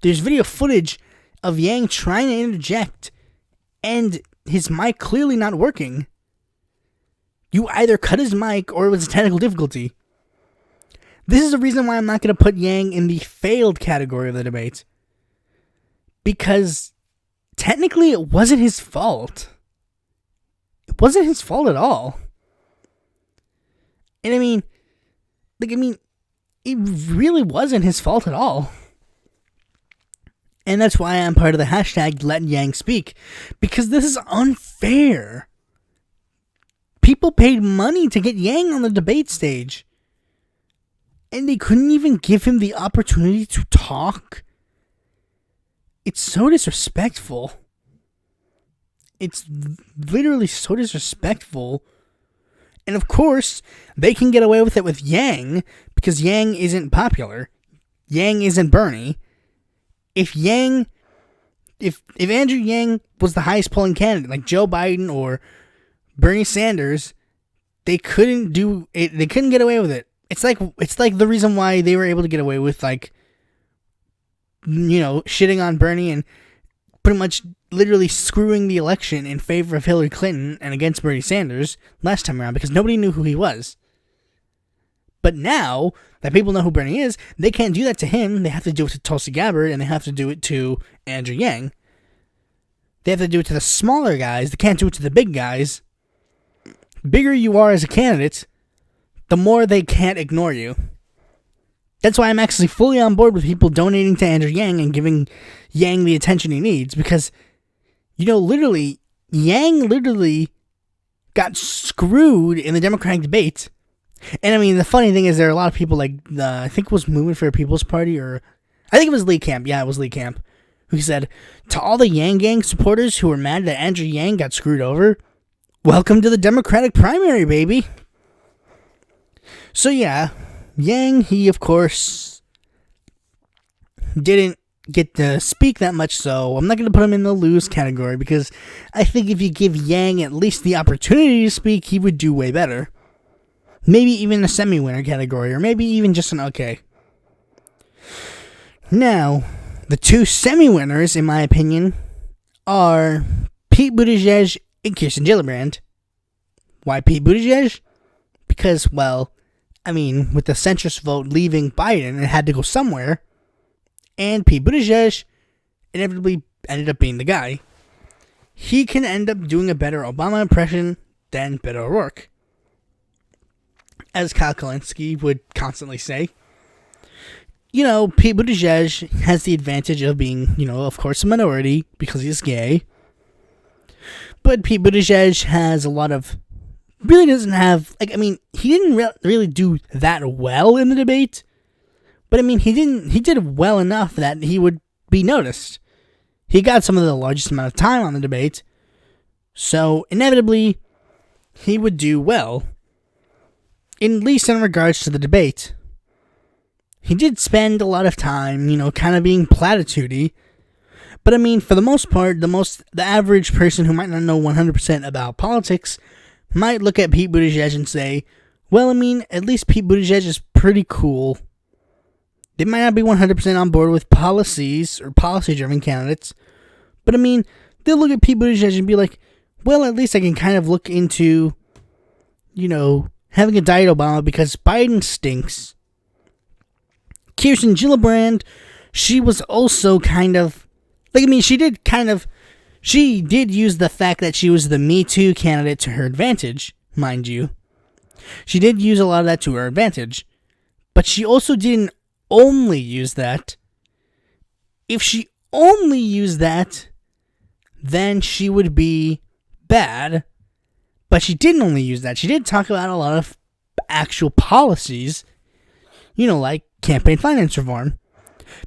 There's video footage of Yang trying to interject, and his mic clearly not working. You either cut his mic or it was a technical difficulty. This is the reason why I'm not going to put Yang in the failed category of the debate. Because technically it wasn't his fault. It wasn't his fault at all. And I mean, it really wasn't his fault at all. And that's why I'm part of the hashtag Let Yang Speak. Because this is unfair. People paid money to get Yang on the debate stage. And they couldn't even give him the opportunity to talk. It's so disrespectful. It's literally so disrespectful. And of course, they can get away with it with Yang because Yang isn't popular. Yang isn't Bernie. If Andrew Yang was the highest polling candidate, like Joe Biden or Bernie Sanders, they couldn't do it. They couldn't get away with it. It's like the reason why they were able to get away with, like, you know, shitting on Bernie and pretty much literally screwing the election in favor of Hillary Clinton and against Bernie Sanders last time around because nobody knew who he was. But now that people know who Bernie is, they can't do that to him. They have to do it to Tulsi Gabbard, and they have to do it to Andrew Yang. They have to do it to the smaller guys. They can't do it to the big guys. bigger you are as a candidate, the more they can't ignore you. That's why I'm actually fully on board with people donating to Andrew Yang and giving Yang the attention he needs, because, Yang literally got screwed in the Democratic debate. And I mean, the funny thing is, there are a lot of people like, I think it was Movement for the People's Party, or I think it was Lee Camp. Yeah, it was Lee Camp, who said, to all the Yang Gang supporters who were mad that Andrew Yang got screwed over, welcome to the Democratic primary, baby. So yeah, Yang, he of course didn't get to speak that much, so I'm not going to put him in the lose category, because I think if you give Yang at least the opportunity to speak, he would do way better. Maybe even a semi-winner category, or maybe even just an okay. Now, the two semi-winners, in my opinion, are Pete Buttigieg and Kirsten Gillibrand. Why Pete Buttigieg? Because, well, I mean, with the centrist vote leaving Biden, it had to go somewhere. And Pete Buttigieg inevitably ended up being the guy. He can end up doing a better Obama impression than Beto O'Rourke, as Kyle Kalinske would constantly say. Pete Buttigieg has the advantage of being, of course, a minority because he's gay. But Pete Buttigieg has a lot of, really doesn't have, he didn't really do that well in the debate. But I mean, he did well enough that he would be noticed. He got some of the largest amount of time on the debate. So, inevitably, he would do well. At least in regards to the debate. He did spend a lot of time, kind of being platitudey. But I mean, for the most part, the average person who might not know 100% about politics might look at Pete Buttigieg and say, well, I mean, at least Pete Buttigieg is pretty cool. They might not be 100% on board with policies or policy-driven candidates. But I mean, they'll look at Pete Buttigieg and be like, well, at least I can kind of look into, having a diet Obama because Biden stinks. Kirsten Gillibrand, she was also kind of, she did use the fact that she was the Me Too candidate to her advantage, mind you. She did use a lot of that to her advantage. But she also didn't only use that. If she only used that, then she would be bad. But she didn't only use that. She did talk about a lot of actual policies, like campaign finance reform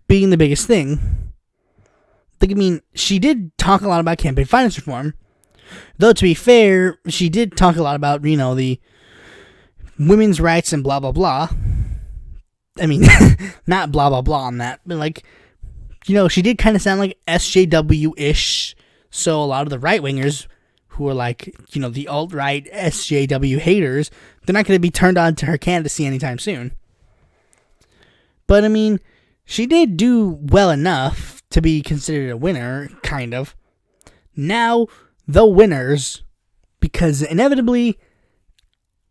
being the biggest thing. She did talk a lot about campaign finance reform. Though, to be fair, she did talk a lot about, the women's rights and blah, blah, blah. Not blah, blah, blah on that, but she did kind of sound like SJW-ish. So a lot of the right-wingers who are the alt-right SJW haters, they're not going to be turned on to her candidacy anytime soon. But, she did do well enough to be considered a winner, kind of. Now, the winners, because inevitably,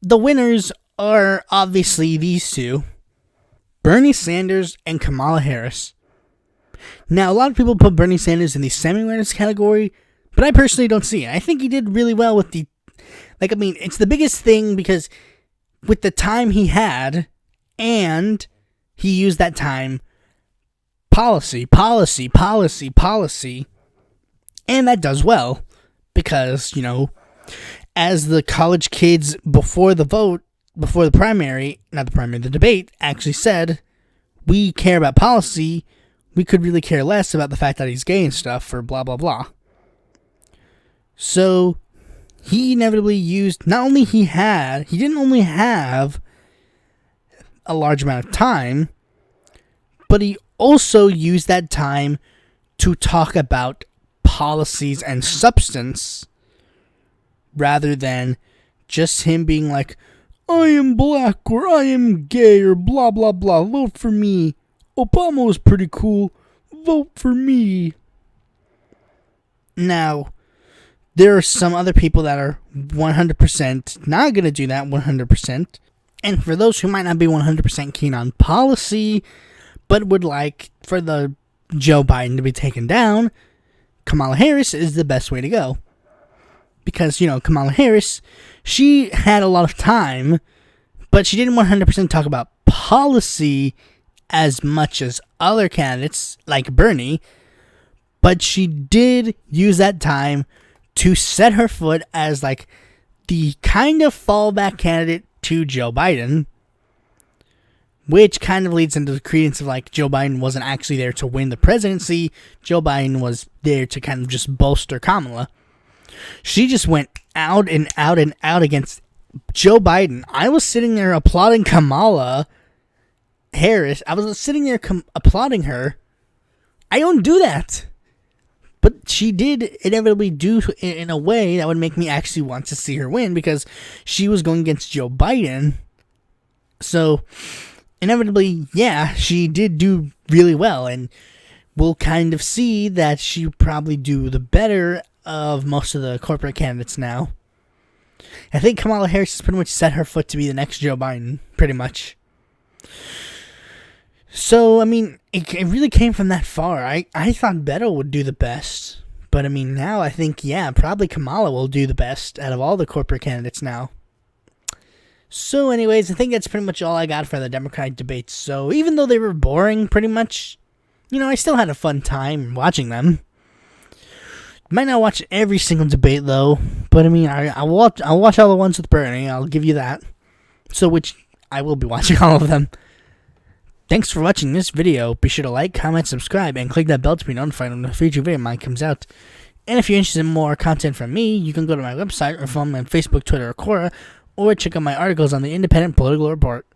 the winners are obviously these two, Bernie Sanders and Kamala Harris. Now, a lot of people put Bernie Sanders in the semi-winners category, but I personally don't see it. I think he did really well with the, it's the biggest thing because with the time he had, and he used that time policy, and that does well because, as the college kids before the debate actually said, we care about policy, we could really care less about the fact that he's gay and stuff or blah, blah, blah. So, he inevitably used, he didn't only have a large amount of time, but he also used that time to talk about policies and substance rather than just him being like, I am black or I am gay or blah, blah, blah. Vote for me. Obama was pretty cool. Vote for me. Now, there are some other people that are 100% not going to do that 100%. And for those who might not be 100% keen on policy, but would like for the Joe Biden to be taken down, Kamala Harris is the best way to go. because, Kamala Harris, she had a lot of time, but she didn't 100% talk about policy as much as other candidates like Bernie, but she did use that time to set her foot as like the kind of fallback candidate to Joe Biden, which kind of leads into the credence of like Joe Biden wasn't actually there to win the presidency. Joe Biden was there to kind of just bolster Kamala. She just went out and out and out against Joe Biden. I was sitting there applauding Kamala Harris. I was sitting there applauding her. I don't do that. But she did inevitably do in a way that would make me actually want to see her win, because she was going against Joe Biden. So, inevitably, yeah, she did do really well. And we'll kind of see that she probably do the better of most of the corporate candidates now. I think Kamala Harris has pretty much set her foot to be the next Joe Biden, pretty much. So, I mean, it really came from that far. I thought Beto would do the best. But, I mean, now I think, yeah, probably Kamala will do the best out of all the corporate candidates now. So, anyways, I think that's pretty much all I got for the Democratic debates. So, even though they were boring, pretty much, I still had a fun time watching them. Might not watch every single debate, though. But, I mean, I'll watch all the ones with Bernie. I'll give you that. So, which I will be watching all of them. Thanks for watching this video. Be sure to like, comment, subscribe, and click that bell to be notified when a future video of mine comes out. And if you're interested in more content from me, you can go to my website or follow me on Facebook, Twitter, or Quora, or check out my articles on the Independent Political Report.